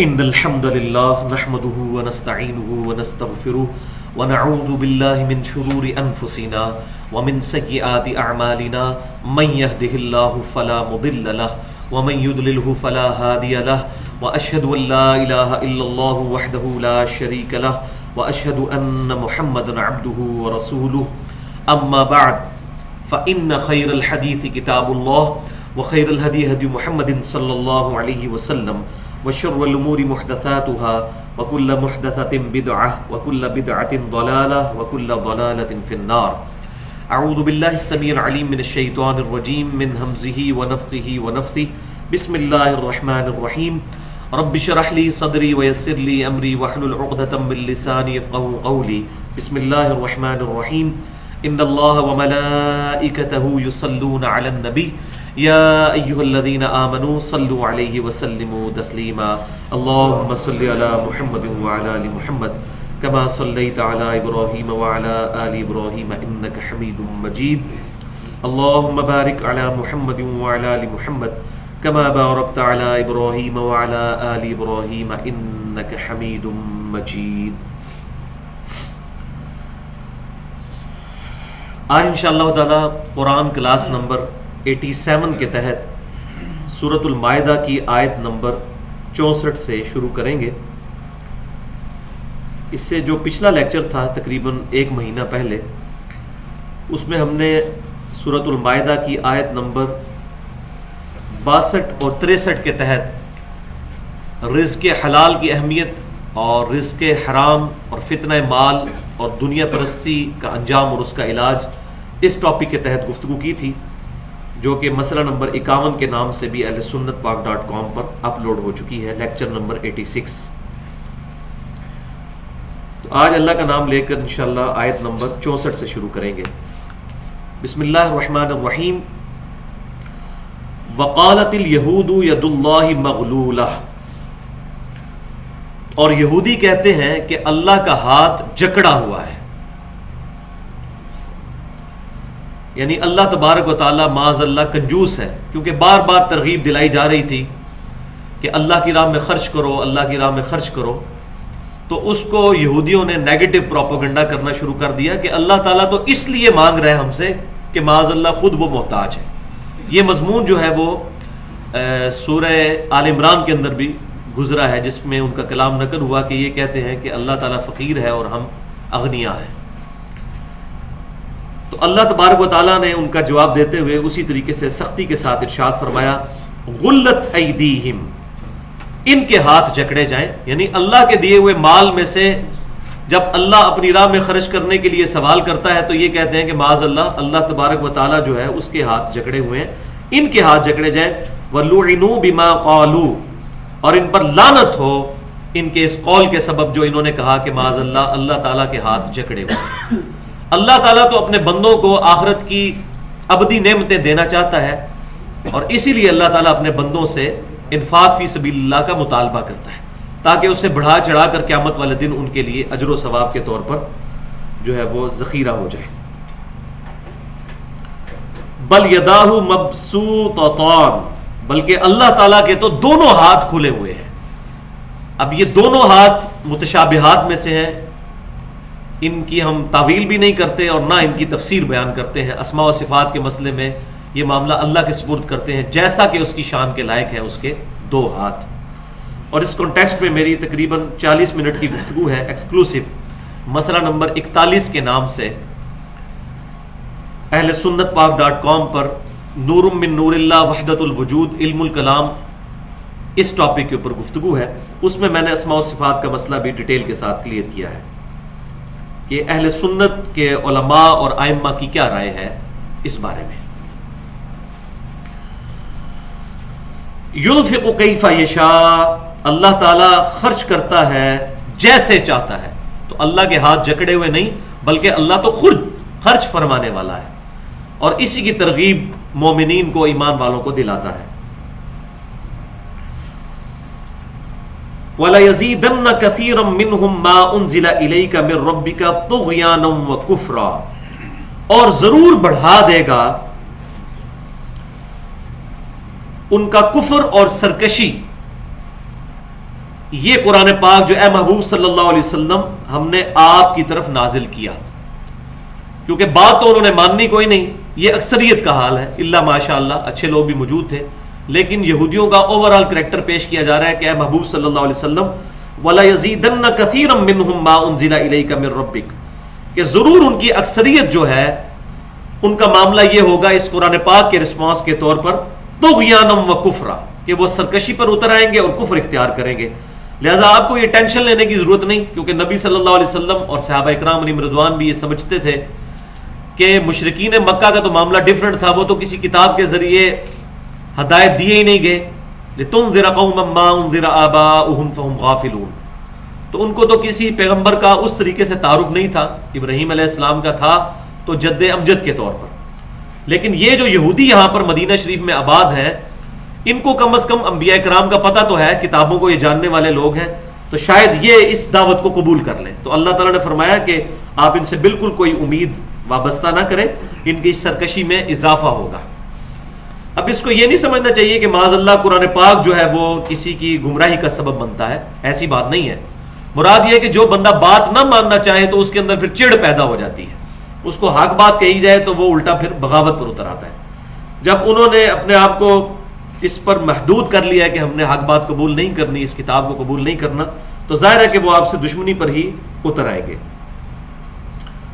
إن الحمد لله نحمده ونستعينه ونستغفره ونعوذ بالله من شرور أنفسنا ومن سيئات أعمالنا من يهده الله فلا مضل له ومن يضلله فلا هادي له وأشهد أن لا إله إلا الله وحده لا شريك له وأشهد أن محمدا عبده ورسوله أما بعد فإن خير الحديث كتاب الله وخير الهدي هدي محمد صلى الله عليه وسلم وشر الأمور محدثاتها وكل محدثة بدعة وكل بدعة ضلالة وكل ضلالة في النار. أعوذ بالله السميع العليم من الشيطان الرجيم من همزه ونفخه ونفثه. بسم الله الرحمن الرحيم. رب اشرح لي صدري ويسر لي أمري واحلل عقدة من لساني يفقهوا قولي. بسم الله الرحمن الرحيم. إن الله وملائكته يصلون على النبي يا أيها الذين آمنوا صلوا عليه وسلموا تسليما. اللهم صل على محمد وعلى آل محمد كما صليت على إبراهيم وعلى آل إبراهيم إنك حميد مجيد. اللهم بارك على محمد وعلى آل محمد كما باركت على إبراهيم وعلى آل إبراهيم إنك حميد مجيد. آج انشاءاللہ تعالی قرآن کلاس نمبر 87 کے تحت سورۃ المائدہ کی آیت نمبر 64 سے شروع کریں گے. اس سے جو پچھلا لیکچر تھا تقریباً ایک مہینہ پہلے، اس میں ہم نے سورۃ المائدہ کی آیت نمبر 62 اور 63 کے تحت رزق حلال کی اہمیت اور رزق حرام اور فتنہ مال اور دنیا پرستی کا انجام اور اس کا علاج، اس ٹاپک کے تحت گفتگو کی تھی، جو کہ مسئلہ نمبر 51 کے نام سے بھی اہل سنت پاک.com پر اپلوڈ ہو چکی ہے، لیکچر نمبر 86. تو آج اللہ کا نام لے کر انشاءاللہ آیت نمبر 64 سے شروع کریں گے. بسم اللہ الرحمن الرحیم. وقالت اليہود ید اللہ مغلولہ. اور یہودی کہتے ہیں کہ اللہ کا ہاتھ جکڑا ہوا ہے، یعنی اللہ تبارک و تعالیٰ معاذ اللہ کنجوس ہے، کیونکہ بار بار ترغیب دلائی جا رہی تھی کہ اللہ کی راہ میں خرچ کرو، اللہ کی راہ میں خرچ کرو. تو اس کو یہودیوں نے نیگیٹو پروپیگنڈا کرنا شروع کر دیا کہ اللہ تعالیٰ تو اس لیے مانگ رہے ہیں ہم سے کہ معاذ اللہ خود وہ محتاج ہے. یہ مضمون جو ہے وہ سورہ آل عمران کے اندر بھی گزرا ہے، جس میں ان کا کلام نقل ہوا کہ یہ کہتے ہیں کہ اللہ تعالیٰ فقیر ہے اور ہم اغنیا ہیں. تو اللہ تبارک و تعالیٰ نے ان کا جواب دیتے ہوئے اسی طریقے سے سختی کے ساتھ ارشاد فرمایا، غلت ایدیہم، ان کے ہاتھ جکڑے جائیں. یعنی اللہ کے دیے ہوئے مال میں سے جب اللہ اپنی راہ میں خرچ کرنے کے لیے سوال کرتا ہے تو یہ کہتے ہیں کہ معاذ اللہ، اللہ تبارک و تعالیٰ جو ہے اس کے ہاتھ جکڑے ہوئے ہیں، ان کے ہاتھ جکڑے جائیں. وَلُعِنُوا بِمَا قَالُوا، اور ان پر لعنت ہو ان کے اس قول کے سبب جو انہوں نے کہا کہ معاذ اللہ، اللہ تعالیٰ کے ہاتھ جکڑے ہوئے. اللہ تعالیٰ تو اپنے بندوں کو آخرت کی ابدی نعمتیں دینا چاہتا ہے، اور اسی لیے اللہ تعالیٰ اپنے بندوں سے انفاق فی سبیل اللہ کا مطالبہ کرتا ہے، تاکہ اسے بڑھا چڑھا کر قیامت والے دن ان کے لیے اجر و ثواب کے طور پر جو ہے وہ ذخیرہ ہو جائے. بل یداہ مبسوطتان، بلکہ اللہ تعالیٰ کے تو دونوں ہاتھ کھلے ہوئے ہیں. اب یہ دونوں ہاتھ متشابہات میں سے ہیں، ان کی ہم تعویل بھی نہیں کرتے اور نہ ان کی تفسیر بیان کرتے ہیں. اسماء و صفات کے مسئلے میں یہ معاملہ اللہ کے سپرد کرتے ہیں، جیسا کہ اس کی شان کے لائق ہے اس کے دو ہاتھ. اور اس کانٹیکسٹ میں میری تقریباً 40 منٹ کی گفتگو ہے ایکسکلوسیو مسئلہ نمبر 41 کے نام سے اہل سنت پاک.com پر نور من نور اللہ وحدت الوجود علم الکلام اس ٹاپک کے اوپر گفتگو ہے. اس میں میں نے اسماء و صفات کا مسئلہ بھی ڈیٹیل کے ساتھ کلیئر کیا ہے کہ اہل سنت کے علماء اور ائمہ کی کیا رائے ہے اس بارے میں. ينفق کیف یشاء، اللہ تعالیٰ خرچ کرتا ہے جیسے چاہتا ہے. تو اللہ کے ہاتھ جکڑے ہوئے نہیں، بلکہ اللہ تو خود خرچ فرمانے والا ہے، اور اسی کی ترغیب مومنین کو، ایمان والوں کو دلاتا ہے. وَلَيَزِيدَنَّ كَثِيرًا مِّنْهُمْ مَا أُنزِلَ إِلَيْكَ مِن رَّبِّكَ طُغْيَانًا وَكُفْرًا، اور ضرور بڑھا دے گا ان کا کفر اور سرکشی یہ قرآن پاک جو اے محبوب صلی اللہ علیہ وسلم ہم نے آپ کی طرف نازل کیا، کیونکہ بات تو انہوں نے ماننی کوئی نہیں، یہ اکثریت کا حال ہے، الا ماشاء اللہ اچھے لوگ بھی موجود تھے، لیکن یہودیوں کا اوور آل کریکٹر پیش کیا جا رہا ہے کہ اے محبوب صلی اللہ علیہ وسلم وَلَا يَزِيدَنَّ كَثِيرًا مِّنْهُمْ مَا أُنزِلَ إِلَيْكَ مِن رَّبِّكَ، کہ ضرور ان کی اکثریت جو ہے ان کا معاملہ یہ ہوگا اس قرآن پاک کے رسپانس کے طور پر طغیانًا وکفرا، کہ وہ سرکشی پر اتر آئیں گے اور کفر اختیار کریں گے. لہذا آپ کو یہ ٹینشن لینے کی ضرورت نہیں، کیونکہ نبی صلی اللہ علیہ وسلم اور صحابہ اکرام علیہم رضوان بھی یہ سمجھتے تھے کہ مشرکین مکہ کا تو معاملہ ڈیفرنٹ تھا، وہ تو کسی کتاب کے ذریعے ہدایت دیے ہی نہیں گئے، لِتُنذِرَ قَوْمًا مَّا أُنذِرَ آبَاؤُهُمْ فَهُمْ غَافِلُونَ، تو ان کو تو کسی پیغمبر کا اس طریقے سے تعارف نہیں تھا، ابراہیم علیہ السلام کا تھا تو جد امجد کے طور پر. لیکن یہ جو یہودی یہاں پر مدینہ شریف میں آباد ہیں، ان کو کم از کم انبیاء کرام کا پتہ تو ہے، کتابوں کو یہ جاننے والے لوگ ہیں، تو شاید یہ اس دعوت کو قبول کر لیں. تو اللہ تعالیٰ نے فرمایا کہ آپ ان سے بالکل کوئی امید وابستہ نہ کریں، ان کی سرکشی میں اضافہ ہوگا. اب اس کو یہ نہیں سمجھنا چاہیے کہ معاذ اللہ قرآن پاک جو ہے وہ کسی کی گمراہی کا سبب بنتا ہے، ایسی بات نہیں ہے. مراد یہ ہے کہ جو بندہ بات نہ ماننا چاہے تو اس کے اندر پھر چڑ پیدا ہو جاتی ہے، اس کو حق بات کہی جائے تو وہ الٹا پھر بغاوت پر اتر آتا ہے. جب انہوں نے اپنے آپ کو اس پر محدود کر لیا ہے کہ ہم نے حق بات قبول نہیں کرنی، اس کتاب کو قبول نہیں کرنا، تو ظاہر ہے کہ وہ آپ سے دشمنی پر ہی اتر آئیں گے.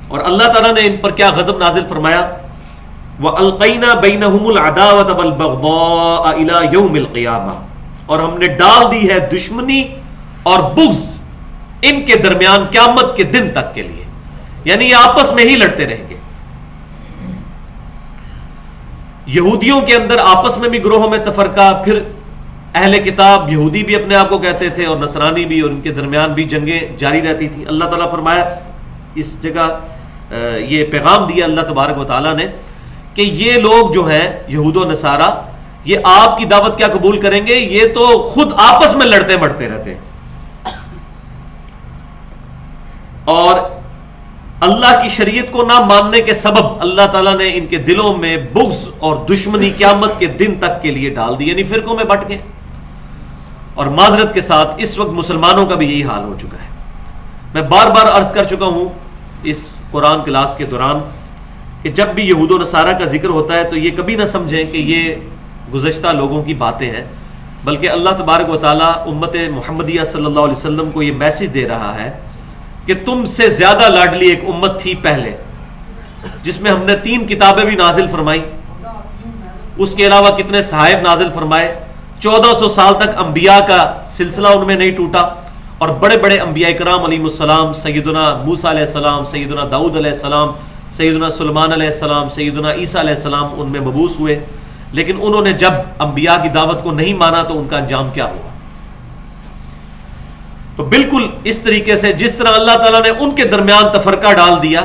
اور اللہ تعالیٰ نے ان پر کیا غضب نازل فرمایا، وَأَلْقَيْنَا بَيْنَهُمُ الْعَدَاوَةَ وَالْبَغْضَاءَ إِلَى يَوْمِ الْقِيَامَةِ، اور ہم نے ڈال دی ہے دشمنی اور بغض ان کے درمیان قیامت کے دن تک کے لیے، یعنی یہ آپس میں ہی لڑتے رہیں گے. یہودیوں کے اندر آپس میں بھی گروہوں میں تفرقہ، پھر اہل کتاب یہودی بھی اپنے آپ کو کہتے تھے اور نصرانی بھی، اور ان کے درمیان بھی جنگیں جاری رہتی تھی. اللہ تعالیٰ فرمایا اس جگہ یہ پیغام دیا اللہ تبارک و تعالیٰ نے کہ یہ لوگ جو ہیں یہود و نصارہ، یہ آپ کی دعوت کیا قبول کریں گے، یہ تو خود آپس میں لڑتے مڑتے رہتے ہیں. اور اللہ کی شریعت کو نہ ماننے کے سبب اللہ تعالیٰ نے ان کے دلوں میں بغض اور دشمنی قیامت کے دن تک کے لیے ڈال دی، یعنی فرقوں میں بٹ گئے. اور معذرت کے ساتھ اس وقت مسلمانوں کا بھی یہی حال ہو چکا ہے. میں بار بار عرض کر چکا ہوں اس قرآن کلاس کے دوران کہ جب بھی یہود و نصارہ کا ذکر ہوتا ہے تو یہ کبھی نہ سمجھیں کہ یہ گزشتہ لوگوں کی باتیں ہیں، بلکہ اللہ تبارک و تعالیٰ امت محمدیہ صلی اللہ علیہ وسلم کو یہ میسج دے رہا ہے کہ تم سے زیادہ لاڈلی ایک امت تھی پہلے، جس میں ہم نے 3 کتابیں بھی نازل فرمائی، اس کے علاوہ کتنے صحائف نازل فرمائے، 1400 سال تک انبیاء کا سلسلہ ان میں نہیں ٹوٹا، اور بڑے بڑے انبیاء کرام علیہ السلام، سیدنا موسیٰ علیہ السلام، سیدنا داؤد علیہ السلام، سیدنا سلیمان علیہ السلام، سیدنا عیسیٰ علیہ السلام ان میں مبعوث ہوئے. لیکن انہوں نے جب انبیاء کی دعوت کو نہیں مانا تو ان کا انجام کیا ہوا. تو بالکل اس طریقے سے جس طرح اللہ تعالیٰ نے ان کے درمیان تفرقہ ڈال دیا،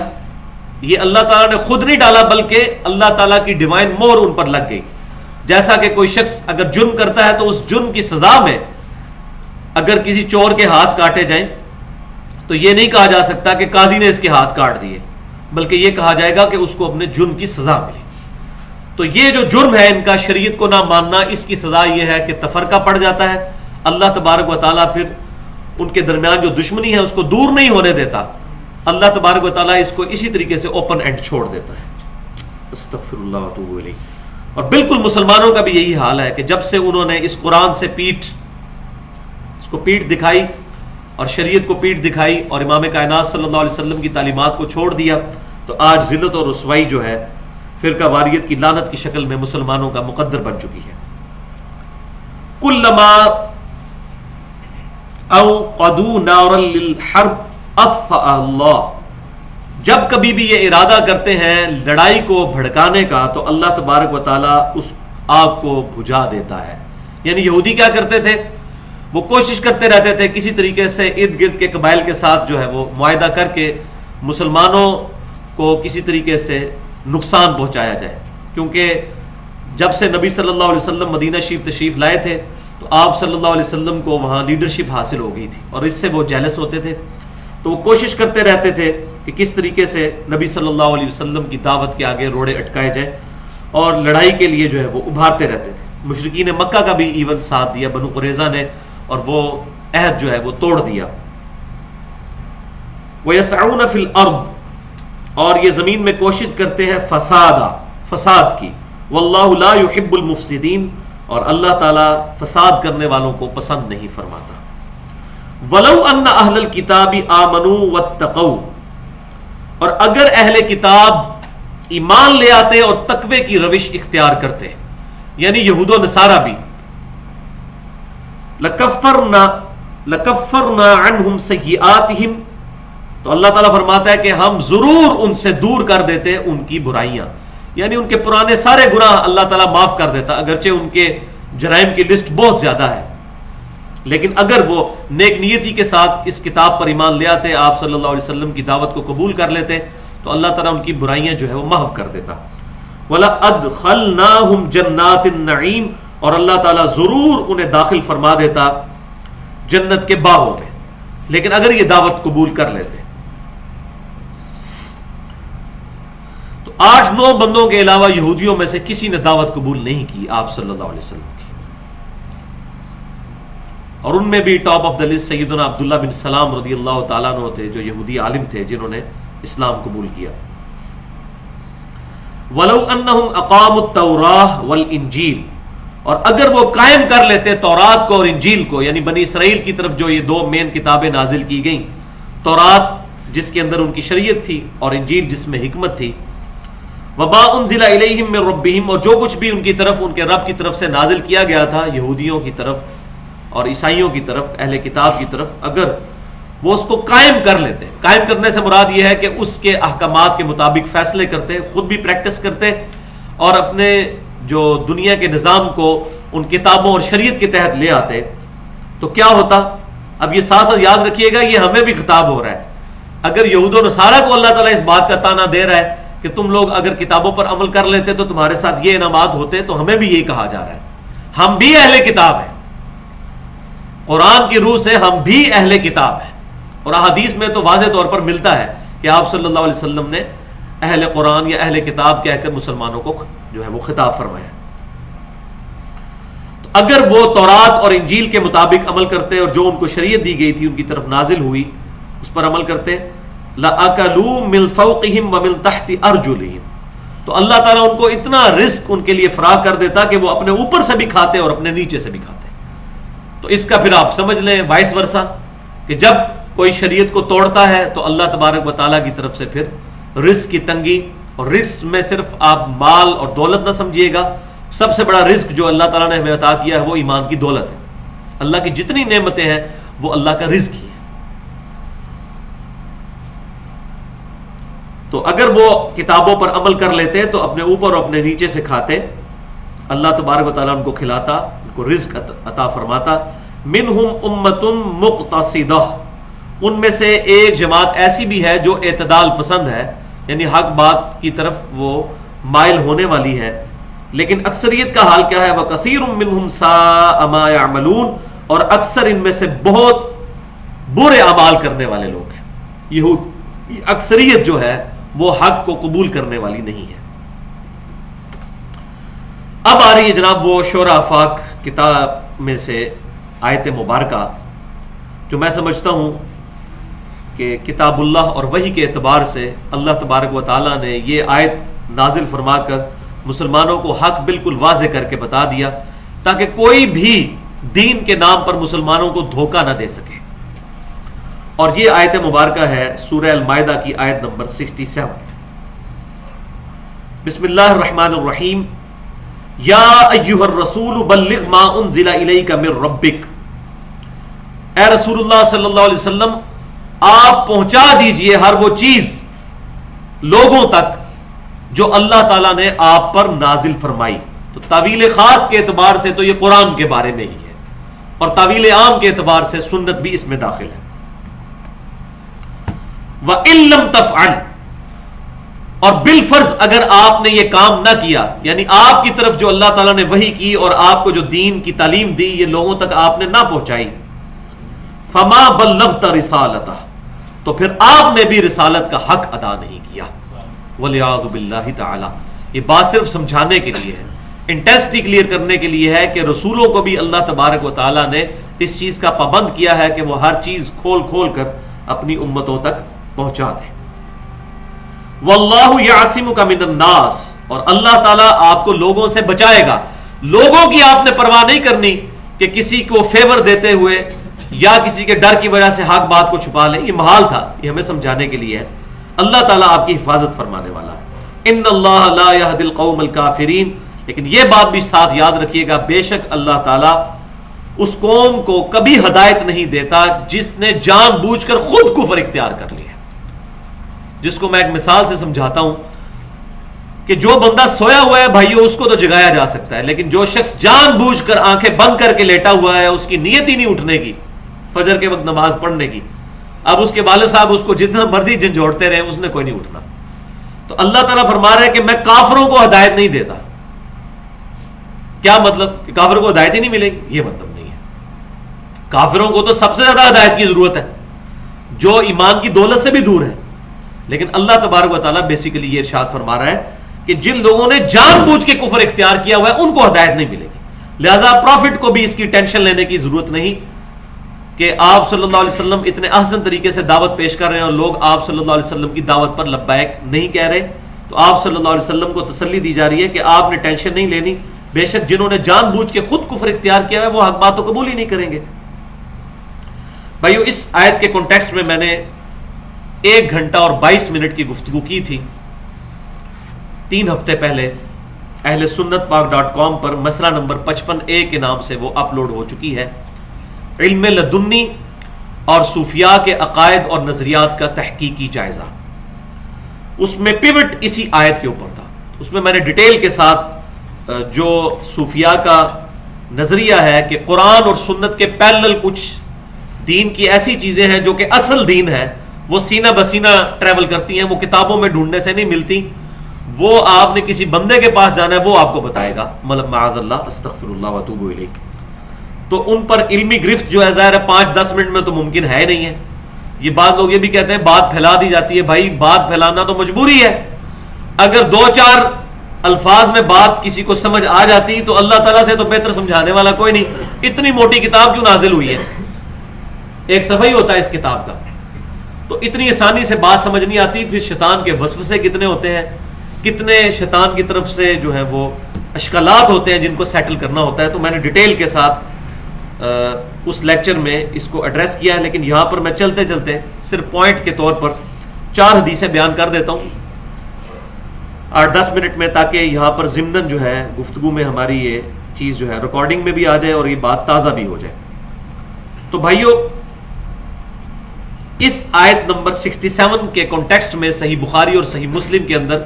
یہ اللہ تعالیٰ نے خود نہیں ڈالا بلکہ اللہ تعالیٰ کی ڈیوائن مور ان پر لگ گئی. جیسا کہ کوئی شخص اگر جرم کرتا ہے تو اس جرم کی سزا میں اگر کسی چور کے ہاتھ کاٹے جائیں تو یہ نہیں کہا جا سکتا کہ قاضی نے اس کے ہاتھ کاٹ دیے، بلکہ یہ کہا جائے گا کہ اس کو اپنے جرم کی سزا ملی. تو یہ جو جرم ہے ان کا شریعت کو نہ ماننا، اس کی سزا یہ ہے کہ تفرقہ پڑ جاتا ہے. اللہ تبارک و تعالیٰ پھر ان کے درمیان جو دشمنی ہے اس کو دور نہیں ہونے دیتا، اللہ تبارک و تعالیٰ اس کو اسی طریقے سے اوپن اینڈ چھوڑ دیتا ہے. استغفر اللہ و اتوب الیہ. اور بالکل مسلمانوں کا بھی یہی حال ہے کہ جب سے انہوں نے اس قرآن سے اس کو پیٹھ دکھائی اور شریعت کو پیٹھ دکھائی اور امام کائنات صلی اللہ علیہ وسلم کی تعلیمات کو چھوڑ دیا، تو آج ذلت اور رسوائی جو ہے فرقہ واریت کی لعنت کی شکل میں مسلمانوں کا مقدر بن چکی ہے. کلما اوقدوا نارا للحرب اطفأ اللہ، جب کبھی بھی یہ ارادہ کرتے ہیں لڑائی کو بھڑکانے کا تو اللہ تبارک و تعالیٰ اس آگ کو بجھا دیتا ہے. یعنی یہودی کیا کرتے تھے، وہ کوشش کرتے رہتے تھے کسی طریقے سے ارد گرد کے قبائل کے ساتھ جو ہے وہ معاہدہ کر کے مسلمانوں کو کسی طریقے سے نقصان پہنچایا جائے. کیونکہ جب سے نبی صلی اللہ علیہ وسلم مدینہ شریف تشریف لائے تھے تو آپ صلی اللہ علیہ وسلم کو وہاں لیڈرشپ حاصل ہو گئی تھی اور اس سے وہ جیلس ہوتے تھے. تو وہ کوشش کرتے رہتے تھے کہ کس طریقے سے نبی صلی اللہ علیہ وسلم کی دعوت کے آگے روڑے اٹکائے جائے، اور لڑائی کے لیے جو ہے وہ ابھارتے رہتے تھے. مشرکین مکہ کا بھی ایون ساتھ دیا، بنو قریظہ نے اور وہ عہد جو ہے وہ توڑ دیا. وَيَسْعَوْنَ فِي الْأَرْضِ اور یہ زمین میں کوشش کرتے ہیں فساد کی. وَاللَّهُ لَا يُحِبُّ الْمُفْسِدِينَ اور اللہ تعالیٰ فساد کرنے والوں کو پسند نہیں فرماتا. وَلَوْ أَنَّ أَهْلَ الْكِتَابِ آمَنُوا وَاتَّقَوْا اور اگر اہل کتاب ایمان لے آتے اور تقوی کی روش اختیار کرتے یعنی یہود و نصارہ بھی, لَكَفَّرْنَا عَنْهُمْ سَيِّئَاتِهِمْ تو اللہ تعالیٰ فرماتا ہے کہ ہم ضرور ان سے دور کر دیتے ان کی برائیاں, یعنی ان کے پرانے سارے گناہ اللہ تعالیٰ معاف کر دیتا, اگرچہ ان کے جرائم کی لسٹ بہت زیادہ ہے, لیکن اگر وہ نیک نیتی کے ساتھ اس کتاب پر ایمان لے آتے, آپ صلی اللہ علیہ وسلم کی دعوت کو قبول کر لیتے, تو اللہ تعالیٰ ان کی برائیاں جو ہے وہ محو کر دیتا. وَلَأَدْخَلْنَاهُمْ جَنَّاتِ النَّعِيمِ اور اللہ تعالیٰ ضرور انہیں داخل فرما دیتا جنت کے باغوں میں, لیکن اگر یہ دعوت قبول کر لیتے. تو 8-9 بندوں کے علاوہ یہودیوں میں سے کسی نے دعوت قبول نہیں کی آپ صلی اللہ علیہ وسلم کی, اور ان میں بھی ٹاپ آف دا لسٹ سیدنا عبداللہ بن سلام رضی اللہ تعالیٰ عنہ تھے, جو یہودی عالم تھے جنہوں نے اسلام قبول کیا. وَلَوْ أَنَّهُمْ أَقَامُوا التَّوْرَاةَ وَالْإِنْجِيلَ اور اگر وہ قائم کر لیتے تورات کو اور انجیل کو, یعنی بنی اسرائیل کی طرف جو یہ 2 مین کتابیں نازل کی گئیں, تورات جس کے اندر ان کی شریعت تھی اور انجیل جس میں حکمت تھی. وَمَا أُنزِلَ إِلَيْهِم مِّن رَّبِّهِمْ اور جو کچھ بھی ان کی طرف ان کے رب کی طرف سے نازل کیا گیا تھا یہودیوں کی طرف اور عیسائیوں کی طرف, اہل کتاب کی طرف, اگر وہ اس کو قائم کر لیتے. قائم کرنے سے مراد یہ ہے کہ اس کے احکامات کے مطابق فیصلے کرتے, خود بھی پریکٹس کرتے, اور اپنے جو دنیا کے نظام کو ان کتابوں اور شریعت کے تحت لے آتے, تو کیا ہوتا. اب یہ ساتھ ساتھ یاد رکھیے گا, یہ ہمیں بھی خطاب ہو رہا ہے. اگر یہود و نصارہ کو اللہ تعالیٰ اس بات کا تانا دے رہا ہے کہ تم لوگ اگر کتابوں پر عمل کر لیتے تو تمہارے ساتھ یہ انعامات ہوتے, تو ہمیں بھی یہی کہا جا رہا ہے. ہم بھی اہل کتاب ہیں, قرآن کی روح سے ہم بھی اہل کتاب ہیں, اور احادیث میں تو واضح طور پر ملتا ہے کہ آپ صلی اللہ علیہ وسلم نے اہل قرآن یا اہل کتاب کہہ کر مسلمانوں کو جو ہے وہ خطاب فرمایا. تو اگر وہ تورات اور انجیل کے مطابق عمل کرتے اور جو ان کو شریعت دی گئی تھی ان کی طرف نازل ہوئی اس پر عمل کرتے, لَأَكَلُوا مِن فَوْقِهِمْ وَمِن تَحْتِ أَرْجُلِهِمْ تو اللہ تعالیٰ ان کو اتنا رزق ان کے لیے فراہ کر دیتا کہ وہ اپنے اوپر سے بھی کھاتے اور اپنے نیچے سے بھی کھاتے. تو اس کا پھر آپ سمجھ لیں وائس ورسا کہ جب کوئی شریعت کو توڑتا ہے تو اللہ تبارک و تعالیٰ کی طرف سے پھر رزق کی تنگی, اور رزق میں صرف آپ مال اور دولت نہ سمجھیے گا, سب سے بڑا رزق جو اللہ تعالیٰ نے ہمیں عطا کیا ہے وہ ایمان کی دولت ہے. اللہ کی جتنی نعمتیں ہیں وہ اللہ کا رزق ہی ہے. تو اگر وہ کتابوں پر عمل کر لیتے تو اپنے اوپر اور اپنے نیچے سے کھاتے, اللہ تبارک و تعالیٰ ان کو کھلاتا, ان کو رزق عطا فرماتا. منہم امۃ مقتصدہ ان میں سے ایک جماعت ایسی بھی ہے جو اعتدال پسند ہے, یعنی حق بات کی طرف وہ مائل ہونے والی ہے. لیکن اکثریت کا حال کیا ہے, وَكَثِيرٌ مِّنْهُمْ سَاءَ مَا يَعْمَلُونَ اور اکثر ان میں سے بہت برے اعمال کرنے والے لوگ ہیں. یہود اکثریت جو ہے وہ حق کو قبول کرنے والی نہیں ہے. اب آ رہی ہے جناب وہ شورى آفاق کتاب میں سے آیت مبارکہ, جو میں سمجھتا ہوں کہ کتاب اللہ اور وحی کے اعتبار سے اللہ تبارک و تعالیٰ نے یہ آیت نازل فرما کر مسلمانوں کو حق بالکل واضح کر کے بتا دیا, تاکہ کوئی بھی دین کے نام پر مسلمانوں کو دھوکہ نہ دے سکے. اور یہ آیت مبارکہ ہے سورہ المائدہ کی آیت نمبر 67. بسم اللہ الرحمن الرحیم. یا ایھا الرسول بلغ ما انزل الیک من ربک, اے رسول اللہ صلی اللہ علیہ وسلم آپ پہنچا دیجئے ہر وہ چیز لوگوں تک جو اللہ تعالیٰ نے آپ پر نازل فرمائی. تو تعویل خاص کے اعتبار سے تو یہ قرآن کے بارے میں ہی ہے, اور تعویل عام کے اعتبار سے سنت بھی اس میں داخل ہے. وَإِن لَّمْ تَفْعَلْ اور بالفرض اگر آپ نے یہ کام نہ کیا, یعنی آپ کی طرف جو اللہ تعالیٰ نے وحی کی اور آپ کو جو دین کی تعلیم دی یہ لوگوں تک آپ نے نہ پہنچائی, فَمَا بَلَّغْتَ رِسَالَتَهُ تو پھر آپ نے بھی رسالت کا حق ادا نہیں کیا. وَلِعَاذُ بِاللَّهِ تَعَالَى یہ بات صرف سمجھانے کے لیے ہے انٹینسٹی کلیئر کرنے کے لیے ہے کہ رسولوں کو بھی اللہ تبارک و تعالیٰ نے اس چیز کا پابند کیا ہے کہ وہ ہر چیز کھول کھول کر اپنی امتوں تک پہنچا دیں. واللہ یعصمک من الناس، اور اللہ تعالیٰ آپ کو لوگوں سے بچائے گا. لوگوں کی آپ نے پرواہ نہیں کرنی کہ کسی کو فیور دیتے ہوئے یا کسی کے ڈر کی وجہ سے حق بات کو چھپا لیں. یہ محال تھا، یہ ہمیں سمجھانے کے لیے ہے. اللہ تعالیٰ آپ کی حفاظت فرمانے والا ہے. ان اللہ لا یہدی القوم الکافرین. لیکن یہ بات بھی ساتھ یاد رکھیے گا، بے شک اللہ تعالیٰ اس قوم کو کبھی ہدایت نہیں دیتا جس نے جان بوجھ کر خود کفر اختیار کر لیا. جس کو میں ایک مثال سے سمجھاتا ہوں کہ جو بندہ سویا ہوا ہے بھائیو اس کو تو جگایا جا سکتا ہے، لیکن جو شخص جان بوجھ کر آنکھیں بند کر کے لیٹا ہوا ہے، اس کی نیت ہی نہیں اٹھنے کی فجر کے وقت نماز پڑھنے کی، اب اس کے والد صاحب اس کو جتنا مرضی جھنجھوڑتے رہے اس نے کوئی نہیں اٹھنا. تو اللہ تعالیٰ فرما رہا ہے کہ میں کافروں کو ہدایت نہیں دیتا. کیا مطلب؟ کہ کافروں کو ہدایت ہی نہیں ملے گی؟ یہ مطلب نہیں ہے. کافروں کو تو سب سے زیادہ ہدایت کی ضرورت ہے، جو ایمان کی دولت سے بھی دور ہے. لیکن اللہ تبارک و تعالیٰ بیسیکلی یہ ارشاد فرما رہا ہے کہ جن لوگوں نے جان بوجھ کے کفر اختیار کیا ہوا ہے ان کو ہدایت نہیں ملے گی. لہذا پروفٹ کو بھی اس کی ٹینشن لینے کی ضرورت نہیں کہ آپ صلی اللہ علیہ وسلم اتنے احسن طریقے سے دعوت پیش کر رہے ہیں اور لوگ آپ صلی اللہ علیہ وسلم کی دعوت پر لبیک نہیں کہہ رہے. تو آپ صلی اللہ علیہ وسلم کو تسلی دی جا رہی ہے کہ آپ نے ٹینشن نہیں لینی. بے شک جنہوں نے جان بوجھ کے خود کفر اختیار کیا ہے وہ حق بات تو قبول ہی نہیں کریں گے. بھائیو اس آیت کے کانٹیکسٹ میں نے 1 گھنٹہ اور 22 منٹ کی گفتگو کی تھی 3 ہفتے پہلے اہل سنت پاک.com پر. مسئلہ نمبر 55A کے نام سے وہ اپلوڈ ہو چکی ہے. علم لدنی اور صوفیاء کے عقائد اور نظریات کا تحقیقی جائزہ. اس میں پیوٹ اسی آیت کے اوپر تھا. اس میں نے ڈیٹیل کے ساتھ جو صوفیاء کا نظریہ ہے کہ قرآن اور سنت کے پیرلل کچھ دین کی ایسی چیزیں ہیں جو کہ اصل دین ہے، وہ سینہ بسینہ ٹریول کرتی ہیں، وہ کتابوں میں ڈھونڈنے سے نہیں ملتی، وہ آپ نے کسی بندے کے پاس جانا ہے وہ آپ کو بتائے گا. معاذ اللہ، استغفر اللہ واتوب الیہ. تو ان پر علمی گرفت جو ہے ظاہر ہے 5-10 منٹ میں تو ممکن ہے نہیں ہے. یہ بات لوگ یہ بھی کہتے ہیں بات پھیلا دی جاتی ہے. بھائی بات پھیلانا تو مجبوری ہے. اگر 2-4 الفاظ میں بات کسی کو سمجھ آ جاتی تو اللہ تعالیٰ سے تو بہتر سمجھانے والا کوئی نہیں. اتنی موٹی کتاب کیوں نازل ہوئی ہے؟ 1 صفحہ ہی ہوتا ہے اس کتاب کا. تو اتنی آسانی سے بات سمجھ نہیں آتی. پھر شیطان کے وسوسے کتنے ہوتے ہیں، کتنے شیطان کی طرف سے جو ہے وہ اشکالات ہوتے ہیں جن کو سیٹل کرنا ہوتا ہے. تو میں نے ڈیٹیل کے ساتھ اس لیکچر میں اس کو ایڈریس کیا ہے. لیکن یہاں پر میں چلتے چلتے صرف پوائنٹ کے طور پر 4 حدیثیں بیان کر دیتا ہوں 8-10 منٹ میں، تاکہ یہاں پر ضمناً جو ہے گفتگو میں ہماری یہ چیز جو ہے ریکارڈنگ میں بھی آ جائے اور یہ بات تازہ بھی ہو جائے. تو بھائیو اس آیت نمبر 67 کے کانٹیکسٹ میں صحیح بخاری اور صحیح مسلم کے اندر